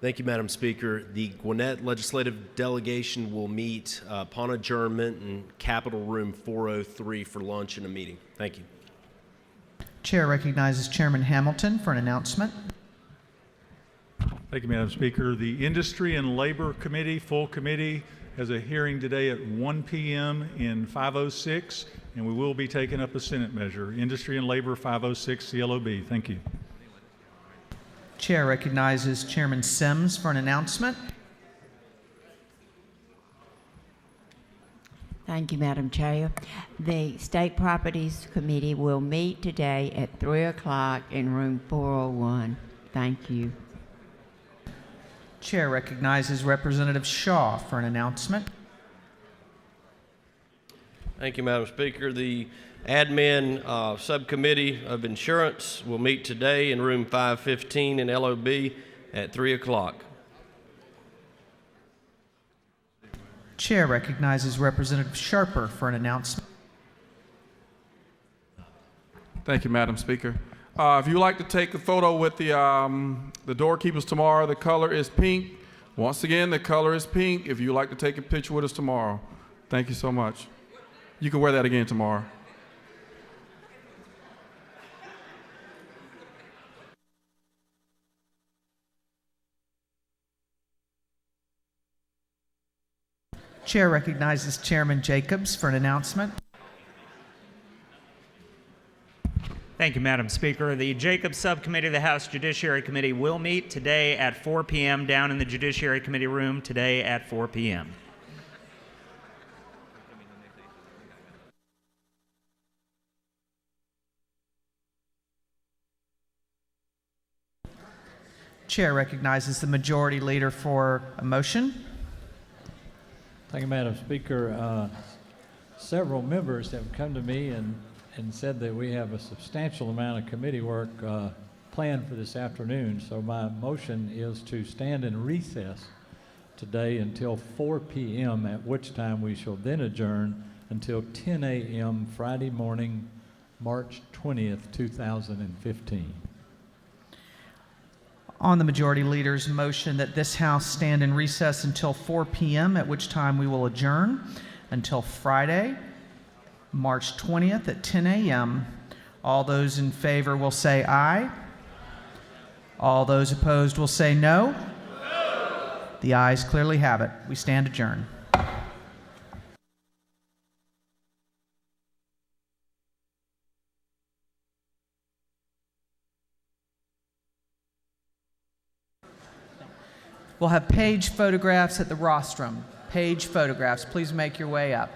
Thank you, Madam Speaker. The Gwinnett Legislative Delegation will meet upon adjournment in Capitol Room 403 for lunch and a meeting. Thank you. Chair recognizes Chairman Hamilton for an announcement. Thank you, Madam Speaker. The Industry and Labor Committee, full committee, has a hearing today at 1 p.m. in 506, and we will be taking up a Senate measure. Industry and Labor 506 CLOB. Thank you. Chair recognizes Chairman Sims for an announcement. Thank you, Madam Chair. The State Properties Committee will meet today at 3 o'clock in room 401. Thank you. Chair recognizes Representative Shaw for an announcement. Thank you, Madam Speaker. The Admin Subcommittee of Insurance will meet today in room 515 in LOB at 3 o'clock. Chair recognizes Representative Sharper for an announcement. Thank you, Madam Speaker. If you'd like to take a photo with the doorkeepers tomorrow, the color is pink. Once again, the color is pink. If you'd like to take a picture with us tomorrow, thank you so much. You can wear that again tomorrow. Chair recognizes Chairman Jacobs for an announcement. Thank you, Madam Speaker. The Jacobs Subcommittee of the House Judiciary Committee will meet today at 4 p.m. down in the Judiciary Committee room today at 4 p.m. Chair recognizes the Majority Leader for a motion. Thank you, Madam Speaker. Several members have come to me and said that we have a substantial amount of committee work planned for this afternoon. So my motion is to stand in recess today until 4 p.m., at which time we shall then adjourn until 10 a.m. Friday morning, March 20th, 2015. On the Majority Leader's motion that this House stand in recess until 4 p.m., at which time we will adjourn until Friday, March 20th at 10 a.m. All those in favor will say aye. All those opposed will say no. The ayes clearly have it. We stand adjourned. We'll have page photographs at the rostrum. Page photographs. Please make your way up.